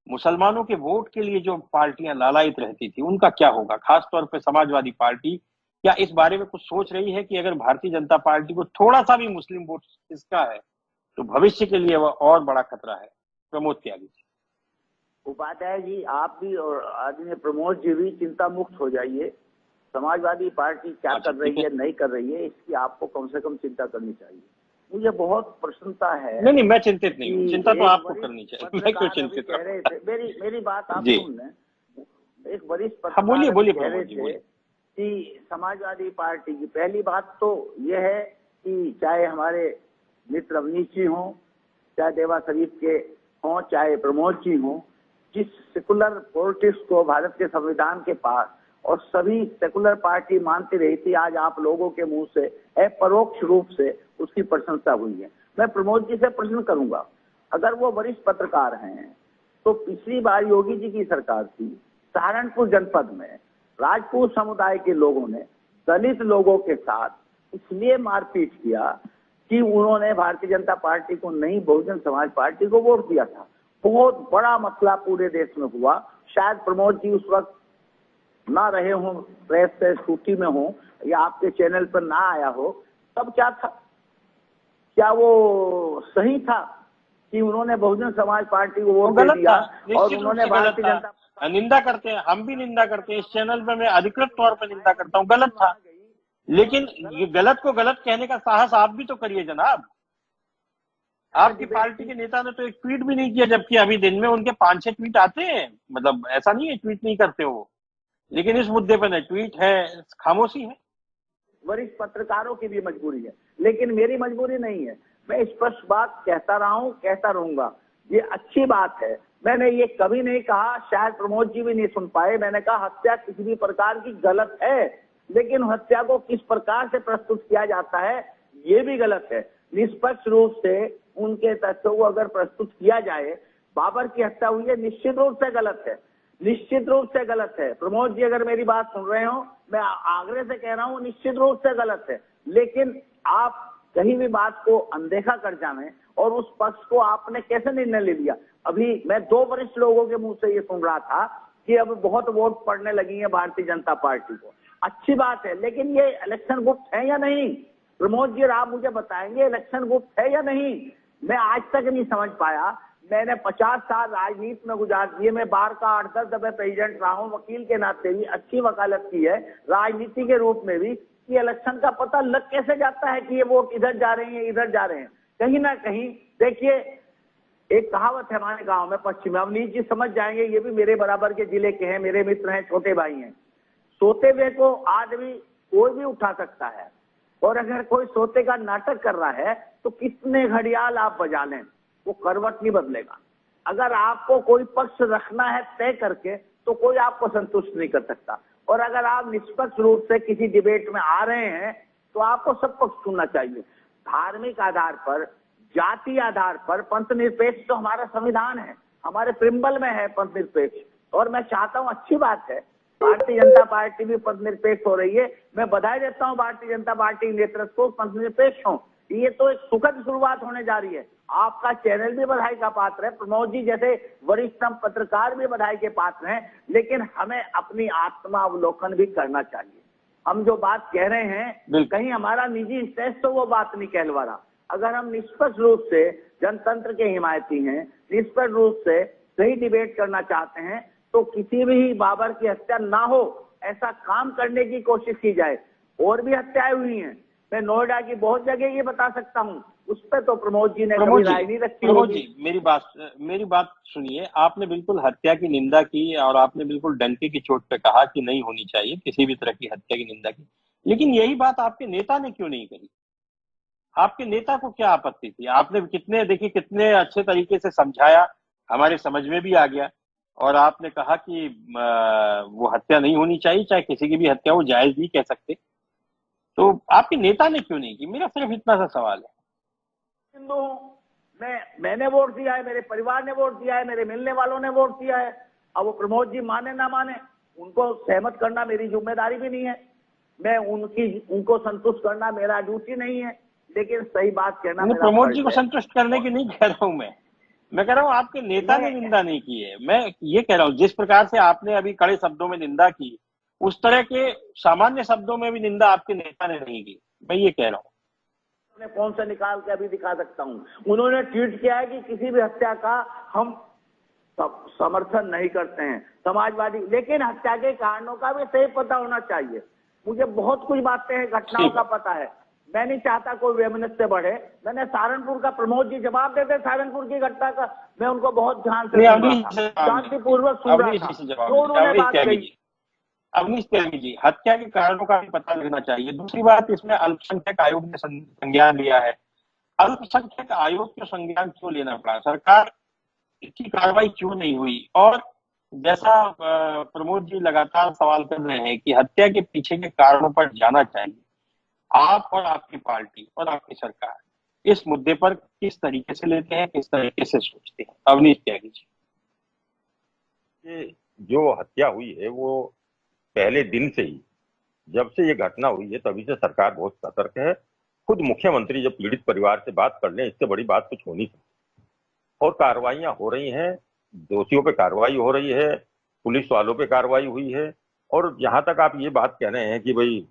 मुसलमानों के वोट के लिए जो पार्टियां लालायित रहती थी उनका क्या होगा? खासतौर पर समाजवादी पार्टी क्या इस बारे में कुछ सोच रही है कि अगर भारतीय जनता पार्टी को थोड़ा सा भी मुस्लिम वोट इसका है तो भविष्य के लिए वह और बड़ा खतरा है? प्रमोद त्यागी जी। उपाध्याय जी, आप भी और आदरणीय प्रमोद जी भी चिंता मुक्त हो जाइए। समाजवादी पार्टी क्या कर रही है नहीं कर रही है इसकी आपको कम से कम चिंता करनी चाहिए। मुझे बहुत प्रसन्नता है। नहीं, मैं चिंतित नहीं हूँ, चिंता तो आपको करनी चाहिए, मैं क्यों चिंतित कह रहे थे, मेरी बात आप सुन लें। एक वरिष्ठ हाँ, बोलिए बोलिए कह रहे थे कि समाजवादी पार्टी की पहली बात तो यह है कि चाहे हमारे मित्र अवनीश जी हों, चाहे देवा शरीफ के हों, चाहे प्रमोद जी हों, जिस सेकुलर पॉलिटिक्स को भारत के संविधान के पास और सभी सेकुलर पार्टी मानती रही थी, आज आप लोगों के मुंह से अपरोक्ष रूप से उसकी प्रशंसा हुई है। मैं प्रमोद जी से प्रश्न करूंगा, अगर वो वरिष्ठ पत्रकार हैं तो पिछली बार योगी जी की सरकार थी, सहारनपुर जनपद में राजपूत समुदाय के लोगों ने दलित लोगों के साथ इसलिए मारपीट किया कि उन्होंने भारतीय जनता पार्टी को नहीं, बहुजन समाज पार्टी को वोट दिया था। बहुत बड़ा मसला पूरे देश में हुआ। शायद प्रमोद जी उस वक्त ना रहे हों, प्रेस से छुट्टी में हो, या आपके चैनल पर ना आया हो। तब क्या था, क्या वो सही था कि उन्होंने बहुजन समाज पार्टी को वोट दे दिया और उन्होंने भारतीय जनता? निंदा करते हैं, हम भी निंदा करते हैं, इस चैनल पे मैं अधिकृत तौर पर निंदा करता हूँ, गलत था। लेकिन ये गलत को गलत कहने का साहस आप भी तो करिए जनाब। आपकी पार्टी के नेता ने तो एक ट्वीट भी नहीं किया, जबकि अभी दिन में उनके 5-6 ट्वीट आते हैं। मतलब ऐसा नहीं है ट्वीट नहीं करते वो, लेकिन इस मुद्दे पर न ट्वीट है, खामोशी है। वरिष्ठ पत्रकारों की भी मजबूरी है, लेकिन मेरी मजबूरी नहीं है। मैं स्पष्ट बात कहता रहा हूं, कहता रहूंगा। ये अच्छी बात है। मैंने ये कभी नहीं कहा, शायद प्रमोद जी भी नहीं सुन पाए, मैंने कहा हत्या किसी भी प्रकार की गलत है, लेकिन हत्या को किस प्रकार से प्रस्तुत किया जाता है ये भी गलत है। निष्पक्ष रूप से उनके तथ्यों को अगर प्रस्तुत किया जाए, बाबर की हत्या हुई है, निश्चित रूप से गलत है, निश्चित रूप से गलत है। प्रमोद जी अगर मेरी बात सुन रहे हो, मैं आग्रह से कह रहा हूं, निश्चित रूप से गलत है। लेकिन आप कहीं भी बात को अनदेखा कर जाने और उस पक्ष को आपने कैसे निर्णय ले लिया? अभी मैं 2 वरिष्ठ लोगों के मुंह से ये सुन रहा था कि अब बहुत वोट पड़ने लगी है भारतीय जनता पार्टी को। अच्छी बात है, लेकिन ये इलेक्शन गुप्त है या नहीं? प्रमोद जी आप मुझे बताएंगे इलेक्शन गुप्त है या नहीं? मैं आज तक नहीं समझ पाया। मैंने 50 साल राजनीति में गुजार दिए, मैं बार का 8-10 दफे प्रेसिडेंट रहा हूं, वकील के नाते भी अच्छी वकालत की है, राजनीति के रूप में भी, कि इलेक्शन का पता लग कैसे जाता है कि ये वोट इधर जा रहे हैं इधर जा रहे हैं। कहीं ना कहीं देखिए, एक कहावत है हमारे गांव में, पश्चिम में, अवनीश जी समझ जाएंगे, ये भी मेरे बराबर के जिले के हैं, मेरे मित्र हैं, छोटे भाई हैं। सोते हुए को आदमी कोई भी उठा सकता है, और अगर कोई सोते का नाटक कर रहा है तो कितने घड़ियाल आप बजा लें, वो करवट नहीं बदलेगा। अगर आपको कोई पक्ष रखना है तय करके, तो कोई आपको संतुष्ट नहीं कर सकता। और अगर आप निष्पक्ष रूप से किसी डिबेट में आ रहे हैं तो आपको सब पक्ष सुनना चाहिए। धार्मिक आधार पर, जाति आधार पर पंथ निरपेक्ष तो हमारा संविधान है, हमारे प्रिम्बल में है पंथ निरपेक्ष। और मैं चाहता हूं, अच्छी बात है, भारतीय जनता पार्टी भी पंथ निरपेक्ष हो रही है। मैं बधाई देता हूं भारतीय जनता पार्टी नेतृत्व को पंथ निरपेक्ष हो। ये तो एक सुखद शुरुआत होने जा रही है। आपका चैनल भी बधाई का पात्र है, प्रमोद जी जैसे वरिष्ठतम पत्रकार भी बधाई के पात्र हैं। लेकिन हमें अपनी आत्मावलोकन भी करना चाहिए। हम जो बात कह रहे हैं कहीं हमारा निजी स्टेज तो वो बात नहीं कहलवा रहा। अगर हम निष्पक्ष रूप से जनतंत्र के हिमायती हैं, निष्पक्ष रूप से सही डिबेट करना चाहते हैं, तो किसी भी बाबर की हत्या ना हो ऐसा काम करने की कोशिश की जाए। और भी हत्याएं हुई हैं, मैं नोएडा की बहुत जगह ये बता सकता हूँ, उस पर तो प्रमोद जी ने कभी राय नहीं रखी। प्रमोद जी मेरी बात सुनिए। आपने बिल्कुल हत्या की निंदा की और आपने बिल्कुल डंके की चोट पे कहा कि नहीं होनी चाहिए, किसी भी तरह की हत्या की निंदा की। लेकिन यही बात आपके नेता ने क्यों नहीं कही? आपके नेता को क्या आपत्ति थी? आपने कितने अच्छे तरीके से समझाया, हमारे समझ में भी आ गया। और आपने कहा कि वो हत्या नहीं होनी चाहिए, चाहे किसी की भी हत्या हो, जायज नहीं कह सकते। तो आपके नेता ने क्यों नहीं की? मेरा सिर्फ इतना सा सवाल है। हिंदू हूँ, मैंने वोट दिया है, मेरे परिवार ने वोट दिया है, मेरे मिलने वालों ने वोट दिया है। अब वो प्रमोद जी माने ना माने, उनको सहमत करना मेरी जिम्मेदारी भी नहीं है। मैं उनको संतुष्ट करना मेरा ड्यूटी नहीं है। लेकिन सही बात कहना मेरा प्रमोद जी को संतुष्ट करने की नहीं कह रहा हूं मैं कह रहा हूं आपके नेता ने निंदा नहीं की है। मैं ये कह रहा हूं जिस प्रकार से आपने अभी कड़े शब्दों में निंदा की, उस तरह के सामान्य शब्दों में भी निंदा आपके नेता ने नहीं की। मैं ये कह रहा हूं। अपने फोन से निकाल के अभी दिखा सकता हूं। उन्होंने ट्वीट किया है कि किसी भी हत्या का हम समर्थन नहीं करते हैं, समाजवादी। लेकिन हत्या के कारणों का भी सही पता होना चाहिए। मुझे बहुत कुछ बातें हैं, घटनाओं का पता है। मैं नहीं चाहता कोई वैमनस्य बढ़े। मैंने सहारनपुर का, प्रमोद जी जवाब देते सहारनपुर की घटना का, मैं उनको बहुत ध्यान से शांतिपूर्वक सुन रहा था तो उन्होंने बात कही। अवनीश त्यागी जी, हत्या के कारणों का भी पता लगना चाहिए। दूसरी बात, इसमें अल्पसंख्यक आयोग ने संज्ञान लिया है। अल्पसंख्यक आयोग को संज्ञान क्यों लेना पड़ा? सरकार की कार्रवाई क्यों नहीं हुई? और जैसा प्रमोद जी लगातार सवाल कर रहे हैं कि हत्या के पीछे के कारणों पर जाना चाहिए, आप और आपकी पार्टी और आपकी सरकार इस मुद्दे पर किस तरीके से लेते हैं, किस तरीके से सोचते हैं? अवनीश त्यागी जी, जो हत्या हुई है वो पहले दिन से ही, जब से ये घटना हुई है तभी से सरकार बहुत सतर्क है। खुद मुख्यमंत्री जब पीड़ित परिवार से बात कर लें, इससे बड़ी बात कुछ होनी चाहिए। और कार्रवाइयां हो रही हैं, दोषियों पे कार्रवाई हो रही है, पुलिस वालों पे कार्रवाई हुई है। और जहां तक आप ये बात कह रहे हैं कि भाई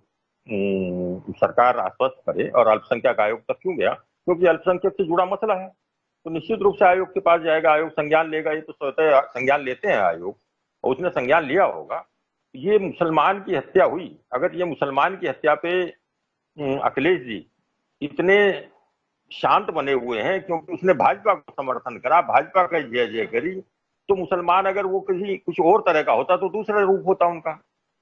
सरकार आश्वस्त करे और अल्पसंख्यक आयोग तक क्यों गया, क्योंकि अल्पसंख्यक से जुड़ा मसला है, तो निश्चित रूप से आयोग के पास जाएगा, आयोग संज्ञान लेगा। ये तो स्वतः संज्ञान लेते हैं आयोग, और उसने संज्ञान लिया होगा। ये मुसलमान की हत्या हुई, अगर ये मुसलमान की हत्या पे अखिलेश जी इतने शांत बने हुए हैं क्योंकि उसने भाजपा को समर्थन करा, भाजपा का जय जय करी, तो मुसलमान अगर वो किसी कुछ और तरह का होता तो दूसरा रूप होता उनका।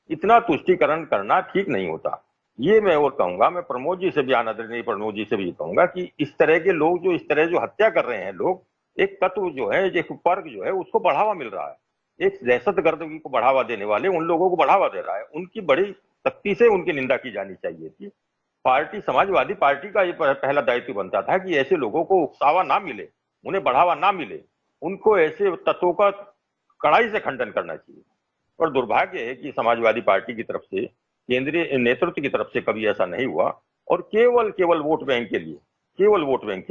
इतना तुष्टीकरण करना ठीक नहीं होता। ये मैं और कहूंगा, मैं प्रमोद जी से भी, आदरणीय प्रमोद जी से भी कहूंगा कि इस तरह के लोग जो इस तरह जो हत्या कर रहे हैं लोग, एक तत्व जो है, एक वर्ग जो है, उसको बढ़ावा मिल रहा है। एक दहशतगर्दी को बढ़ावा देने वाले उन लोगों को बढ़ावा दे रहा है। उनकी बड़ी सख्ती से उनकी निंदा की जानी चाहिए थी। पार्टी, समाजवादी पार्टी का ये पहला दायित्व बनता था कि ऐसे लोगों को उकसावा ना मिले, उन्हें बढ़ावा ना मिले, उनको ऐसे तत्वों का कड़ाई से खंडन करना चाहिए। और दुर्भाग्य है कि समाजवादी पार्टी की तरफ से, केंद्रीय नेतृत्व की तरफ से कभी ऐसा नहीं हुआ। और केवल वोट बैंक के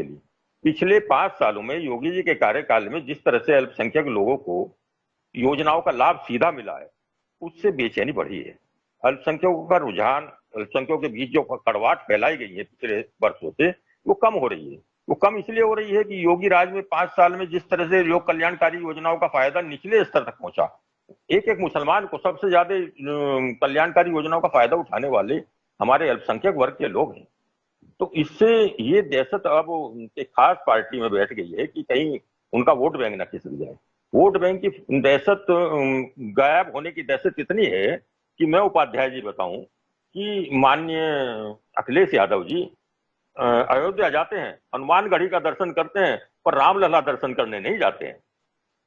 लिए पिछले 5 सालों में योगी जी के कार्यकाल में जिस तरह से अल्पसंख्यक लोगों को योजनाओं का लाभ सीधा मिला है, उससे बेचैनी बढ़ी है। अल्पसंख्यकों का रुझान, अल्पसंख्यकों के बीच जो कड़वाहट फैलाई गई है पिछले वर्षों से, वो कम हो रही है। वो कम इसलिए हो रही है कि योगी राज में 5 साल में जिस तरह से लोक कल्याणकारी योजनाओं का फायदा निचले स्तर तक पहुंचा, एक मुसलमान को सबसे ज्यादा कल्याणकारी योजनाओं का फायदा उठाने वाले हमारे अल्पसंख्यक वर्ग के लोग हैं। तो इससे ये दहशत अब एक खास पार्टी में बैठ गई है कि कहीं उनका वोट बैंक न खिसक जाए। वोट बैंक की दहशत, गायब होने की दहशत इतनी है कि मैं उपाध्याय जी बताऊं कि माननीय अखिलेश यादव जी अयोध्या जाते हैं, हनुमानगढ़ी का दर्शन करते हैं, पर रामलला दर्शन करने नहीं जाते हैं।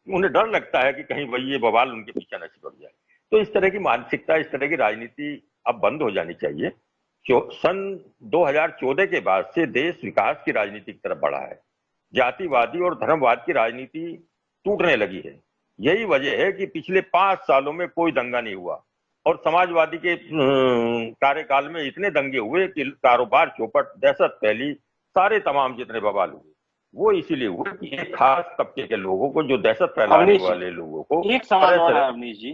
उन्हें डर लगता है कि कहीं वही ये बवाल उनके पीछे न चिपक जाए। तो इस तरह की मानसिकता, इस तरह की राजनीति अब बंद हो जानी चाहिए। सन 2014 के बाद से देश विकास की राजनीति की तरफ बढ़ा है। जातिवादी और धर्मवाद की राजनीति टूटने लगी है। यही वजह है कि पिछले 5 सालों में कोई दंगा नहीं हुआ और समाजवादी के कार्यकाल में इतने दंगे हुए कि कारोबार चौपट, दहशत फैली, सारे तमाम जितने बवाल हुए वो इसीलिए हुए कि एक खास तबके के लोगों को, जो दहशत फैलाने वाले लोगों को। एक सवाल और है अवनीश जी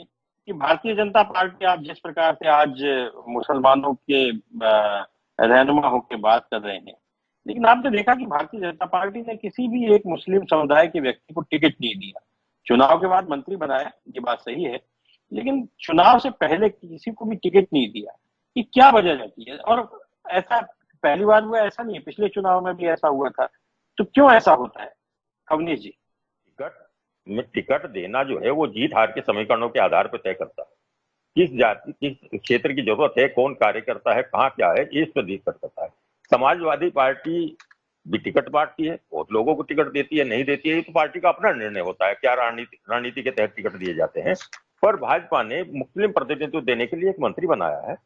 कि भारतीय जनता पार्टी आप जिस प्रकार से आज मुसलमानों के रहनुमा होकर बात कर रहे हैं, लेकिन आपने देखा कि भारतीय जनता पार्टी ने किसी भी एक मुस्लिम समुदाय के व्यक्ति को टिकट नहीं दिया। चुनाव के बाद मंत्री बनाया, ये बात सही है, लेकिन चुनाव से पहले किसी को भी टिकट नहीं दिया। ये क्या वजह रहती है? और ऐसा पहली बार हुआ ऐसा नहीं है, पिछले चुनाव में भी ऐसा हुआ था, तो क्यों ऐसा होता है अवनीश जी? टिकट देना जो है वो जीत हार के समीकरणों के आधार पर तय करता है। किस जाति, किस क्षेत्र की जरूरत है, कौन कार्य करता है, कहाँ क्या है, इस पर निर्भर करता है। समाजवादी पार्टी भी टिकट बांटती है, बहुत लोगों को टिकट देती है, नहीं देती है, ये तो पार्टी का अपना निर्णय होता है क्या रणनीति के तहत टिकट दिए जाते हैं। पर भाजपा ने मुस्लिम प्रतिनिधित्व देने के लिए एक मंत्री बनाया है,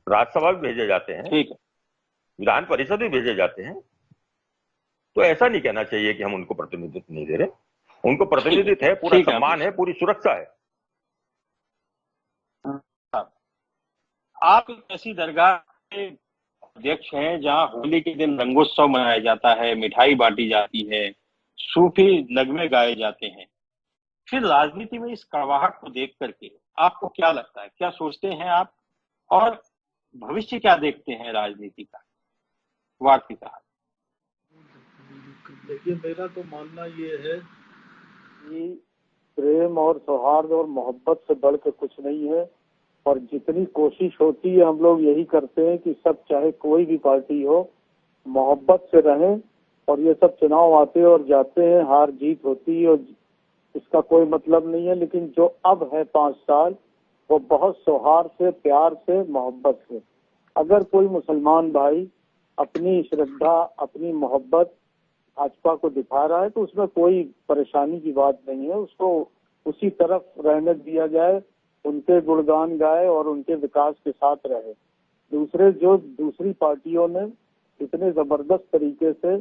राज्यसभा भी भेजे जाते हैं, ठीक है, विधान परिषद भी भेजे जाते हैं। तो ऐसा नहीं कहना चाहिए कि हम उनको प्रतिनिधित्व नहीं दे रहे, उनको प्रतिनिधित्व है, पूरा सम्मान है, पूरी सुरक्षा है। आप एक ऐसी दरगाह के अध्यक्ष हैं जहां होली के दिन रंगोत्सव मनाया जाता है, मिठाई बांटी जाती है, सूफी नगमे गाए जाते हैं, फिर राजनीति में इस कड़वाहट को देख करके आपको क्या लगता है, क्या सोचते हैं आप, और भविष्य क्या देखते हैं राजनीति का? वाकई कहा, देखिए मेरा तो मानना ये है कि प्रेम और सौहार्द और मोहब्बत से बढ़ के कुछ नहीं है, और जितनी कोशिश होती है हम लोग यही करते हैं कि सब, चाहे कोई भी पार्टी हो, मोहब्बत से रहें। और ये सब चुनाव आते और जाते हैं, हार जीत होती है और इसका कोई मतलब नहीं है, लेकिन जो अब है 5 साल वो बहुत सौहार्द से, प्यार से, मोहब्बत से। अगर कोई मुसलमान भाई अपनी श्रद्धा, अपनी मोहब्बत भाजपा को दिखा रहा है तो उसमें कोई परेशानी की बात नहीं है, उसको उसी तरफ रहने दिया जाए, उनके गुणगान गाए और उनके विकास के साथ रहे। दूसरी पार्टियों ने इतने जबरदस्त तरीके से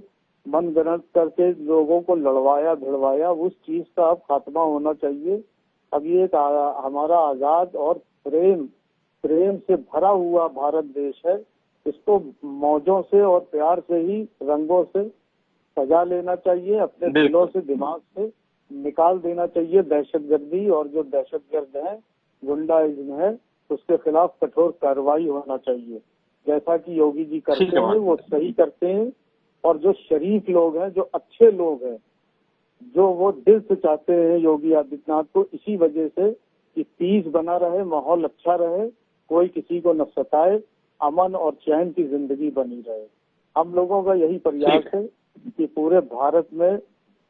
मनगढ़ंत करके लोगों को लड़वाया भिड़वाया, उस चीज का अब खात्मा होना चाहिए। अब ये हमारा आजाद और प्रेम से भरा हुआ भारत देश है, इसको मौजों से और प्यार से ही, रंगों से सजा लेना चाहिए, अपने दिलों से, दिमाग से निकाल देना चाहिए दहशतगर्दी, और जो दहशतगर्द है, गुंडाइज्म है, उसके खिलाफ कठोर कार्रवाई होना चाहिए। जैसा कि योगी जी करते हैं वो सही करते हैं, और जो शरीफ लोग हैं, जो अच्छे लोग हैं, जो वो दिल से चाहते हैं योगी आदित्यनाथ को, इसी वजह से कि पीस बना रहे, माहौल अच्छा रहे, कोई किसी को न सताए, अमन और चैन की जिंदगी बनी रहे। हम लोगों का यही प्रयास है कि पूरे भारत में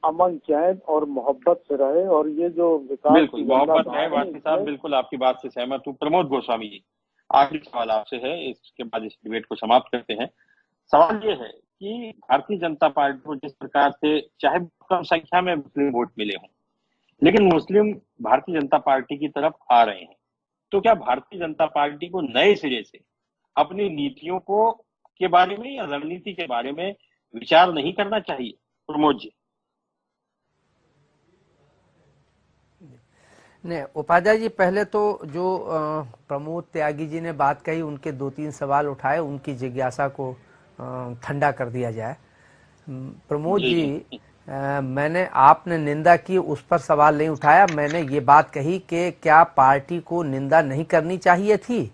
अमन, चैन और मोहब्बत से रहे, और ये जो विकास, बिल्कुल मोहब्बत है। वासी साहब बिल्कुल आपकी बात से सहमत हूँ। प्रमोद गोस्वामी जी, आखिरी सवाल आपसे है, इसके बाद इस डिबेट को समाप्त करते हैं। सवाल ये है कि भारतीय जनता पार्टी को जिस प्रकार से, चाहे कम संख्या में मुस्लिम वोट मिले हों, लेकिन मुस्लिम भारतीय जनता पार्टी की तरफ आ रहे हैं, तो क्या भारतीय जनता पार्टी को नए सिरे से अपनी नीतियों को के बारे में या रणनीति के बारे में विचार नहीं करना चाहिए? प्रमोद जी। नहीं, उपाध्याय जी, पहले तो जो प्रमोद त्यागी जी ने बात कही, उनके 2-3 सवाल उठाए, उनकी जिज्ञासा को ठंडा कर दिया जाए। प्रमोद जी, मैंने, आपने निंदा की, उस पर सवाल नहीं उठाया। मैंने ये बात कही कि क्या पार्टी को निंदा नहीं करनी चाहिए थी?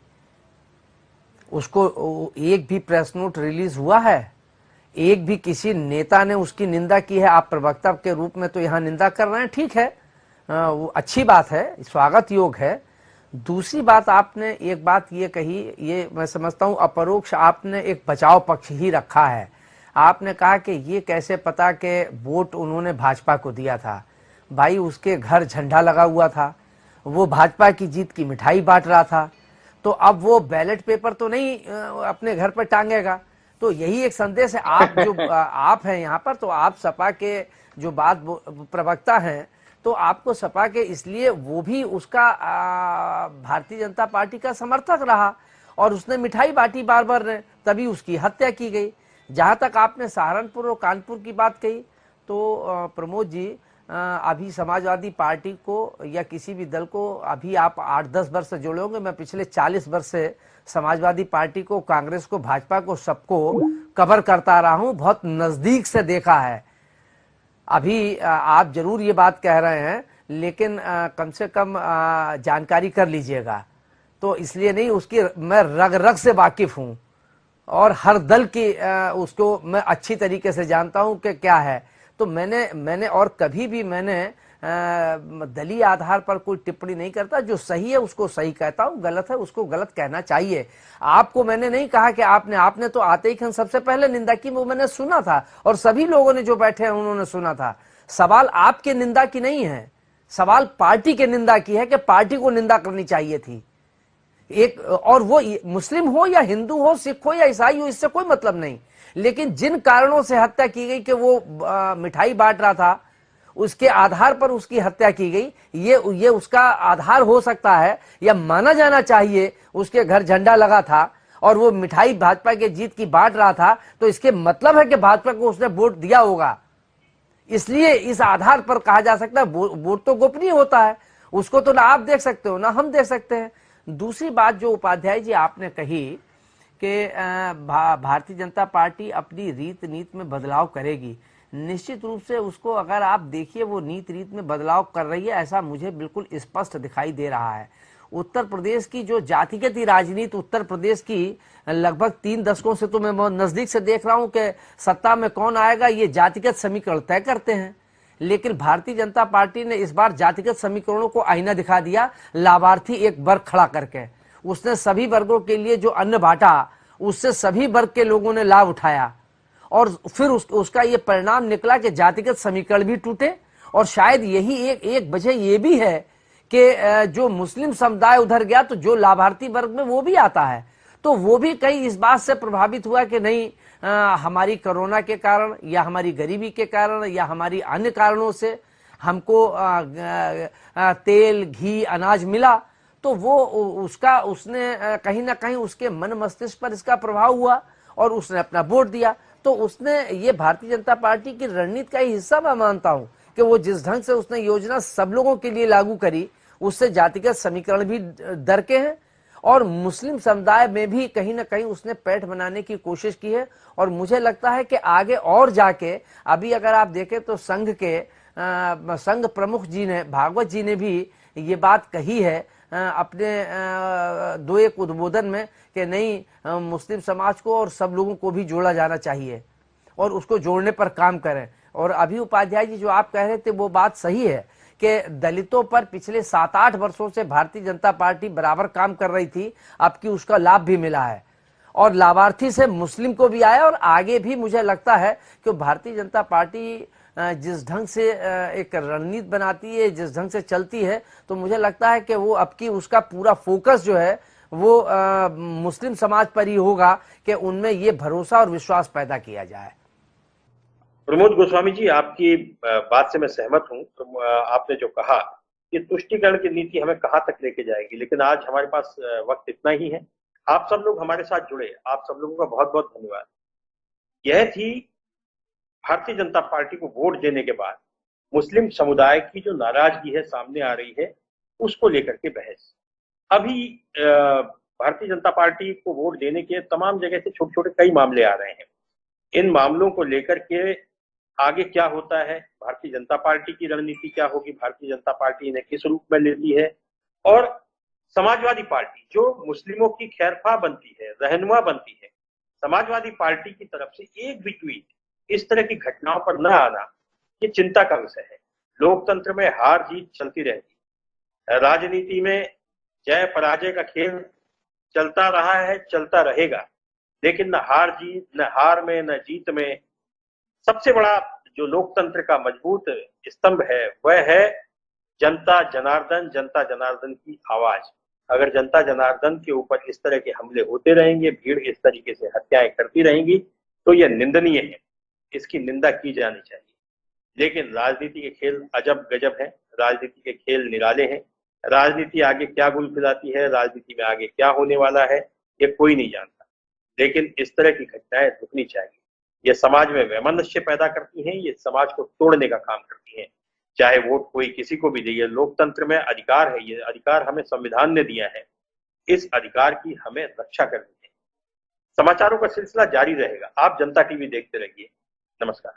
उसको एक भी प्रेस नोट रिलीज हुआ है? एक भी किसी नेता ने उसकी निंदा की है? आप प्रवक्ता के रूप में तो यहाँ निंदा कर रहे हैं, ठीक है, वो अच्छी बात है, स्वागत योग है। दूसरी बात, आपने एक बात ये कही, ये मैं समझता हूँ अपरोक्ष आपने एक बचाव पक्ष ही रखा है। आपने कहा कि ये कैसे पता कि वोट उन्होंने भाजपा को दिया था? भाई, उसके घर झंडा लगा हुआ था, वो भाजपा की जीत की मिठाई बांट रहा था, तो अब वो बैलेट पेपर तो नहीं अपने घर पर टांगेगा। तो यही एक संदेश है। आप जो आप हैं यहाँ पर, तो आप सपा के जो बात प्रवक्ता हैं, तो आपको सपा के इसलिए वो भी उसका भारतीय जनता पार्टी का समर्थक रहा और उसने मिठाई बांटी बार बार, तभी उसकी हत्या की गई। जहां तक आपने सहारनपुर और कानपुर की बात कही, तो प्रमोद जी, अभी समाजवादी पार्टी को या किसी भी दल को अभी आप 8-10 वर्ष से जुड़े होंगे। मैं पिछले 40 वर्ष से समाजवादी पार्टी को, कांग्रेस को, भाजपा को, सबको कवर करता रहा हूं, बहुत नजदीक से देखा है। अभी आप जरूर ये बात कह रहे हैं, लेकिन कम से कम जानकारी कर लीजिएगा। तो इसलिए नहीं, उसकी मैं रग रग से वाकिफ हूं और हर दल की उसको मैं अच्छी तरीके से जानता हूं कि क्या है। तो मैंने और कभी भी मैंने दलीय आधार पर कोई टिप्पणी नहीं करता। जो सही है उसको सही कहता हूं, गलत है उसको गलत कहना चाहिए। आपको मैंने नहीं कहा कि आपने तो आते ही सबसे पहले निंदा की, वो मैंने सुना था और सभी लोगों ने जो बैठे हैं उन्होंने सुना था। सवाल आपके निंदा की नहीं है, सवाल पार्टी के निंदा की है कि पार्टी को निंदा करनी चाहिए थी। एक, और वो मुस्लिम हो या हिंदू हो, सिख हो या ईसाई हो, इससे कोई मतलब नहीं, लेकिन जिन कारणों से हत्या की गई कि वो मिठाई बांट रहा था, उसके आधार पर उसकी हत्या की गई, ये उसका आधार हो सकता है या माना जाना चाहिए। उसके घर झंडा लगा था और वो मिठाई भाजपा के जीत की बांट रहा था, तो इसके मतलब है कि भाजपा को उसने वोट दिया होगा। इसलिए इस आधार पर कहा जा सकता है वोट तो गोपनीय होता है, उसको तो ना आप देख सकते हो ना हम देख सकते हैं। दूसरी बात जो उपाध्याय जी आपने कही कि भारतीय जनता पार्टी अपनी रीत नीति में बदलाव करेगी, निश्चित रूप से उसको अगर आप देखिए वो नीति रीत में बदलाव कर रही है, ऐसा मुझे बिल्कुल स्पष्ट दिखाई दे रहा है। उत्तर प्रदेश की जो जातिगत राजनीति, उत्तर प्रदेश की लगभग 3 दशकों से तो मैं बहुत नजदीक से देख रहा हूं कि सत्ता में कौन आएगा ये जातिगत समीकरण तय करते हैं। लेकिन भारतीय जनता पार्टी ने इस बार जातिगत समीकरणों को आईना दिखा दिया, लाभार्थी एक वर्ग खड़ा करके। उसने सभी वर्गों के लिए जो अन्न बांटा, उससे सभी वर्ग के लोगों ने लाभ उठाया और फिर उसका ये परिणाम निकला कि जातिगत समीकरण भी टूटे। और शायद यही एक वजह ये भी है कि जो मुस्लिम समुदाय उधर गया तो जो लाभार्थी वर्ग में वो भी आता है, तो वो भी कहीं इस बात से प्रभावित हुआ कि नहीं, हमारी कोरोना के कारण या हमारी गरीबी के कारण या हमारी अन्य कारणों से हमको तेल, घी, अनाज मिला, तो वो उसने कहीं ना कहीं उसके मन मस्तिष्क पर इसका प्रभाव हुआ और उसने अपना वोट दिया। तो उसने ये भारतीय जनता पार्टी की रणनीति का ही हिस्सा मैं मानता हूं कि वो जिस ढंग से उसने योजना सब लोगों के लिए लागू करी, उससे जातिगत समीकरण भी दरके हैं और मुस्लिम समुदाय में भी कहीं ना कहीं उसने पैठ बनाने की कोशिश की है। और मुझे लगता है कि आगे और जाके, अभी अगर आप देखें तो संघ प्रमुख जी ने, भागवत जी ने भी ये बात कही है अपने 2-1 उद्बोधन में कि नहीं, मुस्लिम समाज को और सब लोगों को भी जोड़ा जाना चाहिए और उसको जोड़ने पर काम करें। और अभी उपाध्याय जी जो आप कह रहे थे वो बात सही है कि दलितों पर पिछले 7-8 वर्षों से भारतीय जनता पार्टी बराबर काम कर रही थी, अब की उसका लाभ भी मिला है और लाभार्थी से मुस्लिम को भी आया और आगे भी मुझे लगता है कि भारतीय जनता पार्टी जिस ढंग से एक रणनीति बनाती है, जिस ढंग से चलती है, तो मुझे लगता है कि वो अब की उसका पूरा फोकस जो है वो मुस्लिम समाज पर ही होगा कि उनमें ये भरोसा और विश्वास पैदा किया जाए। प्रमोद गोस्वामी जी, आपकी बात से मैं सहमत हूं। तो आपने जो कहा कि तुष्टीकरण की नीति हमें कहां तक लेके जाएगी, लेकिन आज हमारे पास वक्त इतना ही है। आप सब लोग हमारे साथ जुड़े, आप सब लोगों का बहुत बहुत धन्यवाद। यह थी भारतीय जनता पार्टी को वोट देने के बाद मुस्लिम समुदाय की जो नाराजगी है सामने आ रही है, उसको लेकर के बहस। अभी भारतीय जनता पार्टी को वोट देने के तमाम जगह से छोटे छोटे कई मामले आ रहे हैं। इन मामलों को लेकर के आगे क्या होता है, भारतीय जनता पार्टी की रणनीति क्या होगी, भारतीय जनता पार्टी इन्हें किस रूप में लेती है, और समाजवादी पार्टी जो मुस्लिमों की खैरख्वाह बनती है, रहनुमा बनती है, समाजवादी पार्टी की तरफ से एक भी ट्वीट इस तरह की घटनाओं पर न आना, ये चिंता का विषय है। लोकतंत्र में हार जीत चलती रहती है, राजनीति में जय पराजय का खेल चलता रहा है, चलता रहेगा, लेकिन न हार में न जीत में सबसे बड़ा जो लोकतंत्र का मजबूत स्तंभ है वह है जनता जनार्दन की आवाज। अगर जनता जनार्दन के ऊपर इस तरह के हमले होते रहेंगे, भीड़ इस तरीके से हत्याएं करती रहेंगी, तो यह निंदनीय है, इसकी निंदा की जानी चाहिए। लेकिन राजनीति के खेल अजब गजब है, राजनीति के खेल निराले हैं। राजनीति आगे क्या गुल खिलाती है, राजनीति में आगे क्या होने वाला है, ये कोई नहीं जानता। लेकिन इस तरह की घटनाएं रुकनी चाहिए। ये समाज में वैमनस्य पैदा करती हैं, ये समाज को तोड़ने का काम करती हैं। चाहे वोट कोई किसी को भी दे, ये लोकतंत्र में अधिकार है, ये अधिकार हमें संविधान ने दिया है। इस अधिकार की हमें रक्षा करनी है। समाचारों का सिलसिला जारी रहेगा। आप जनता टीवी देखते रहिए। नमस्कार।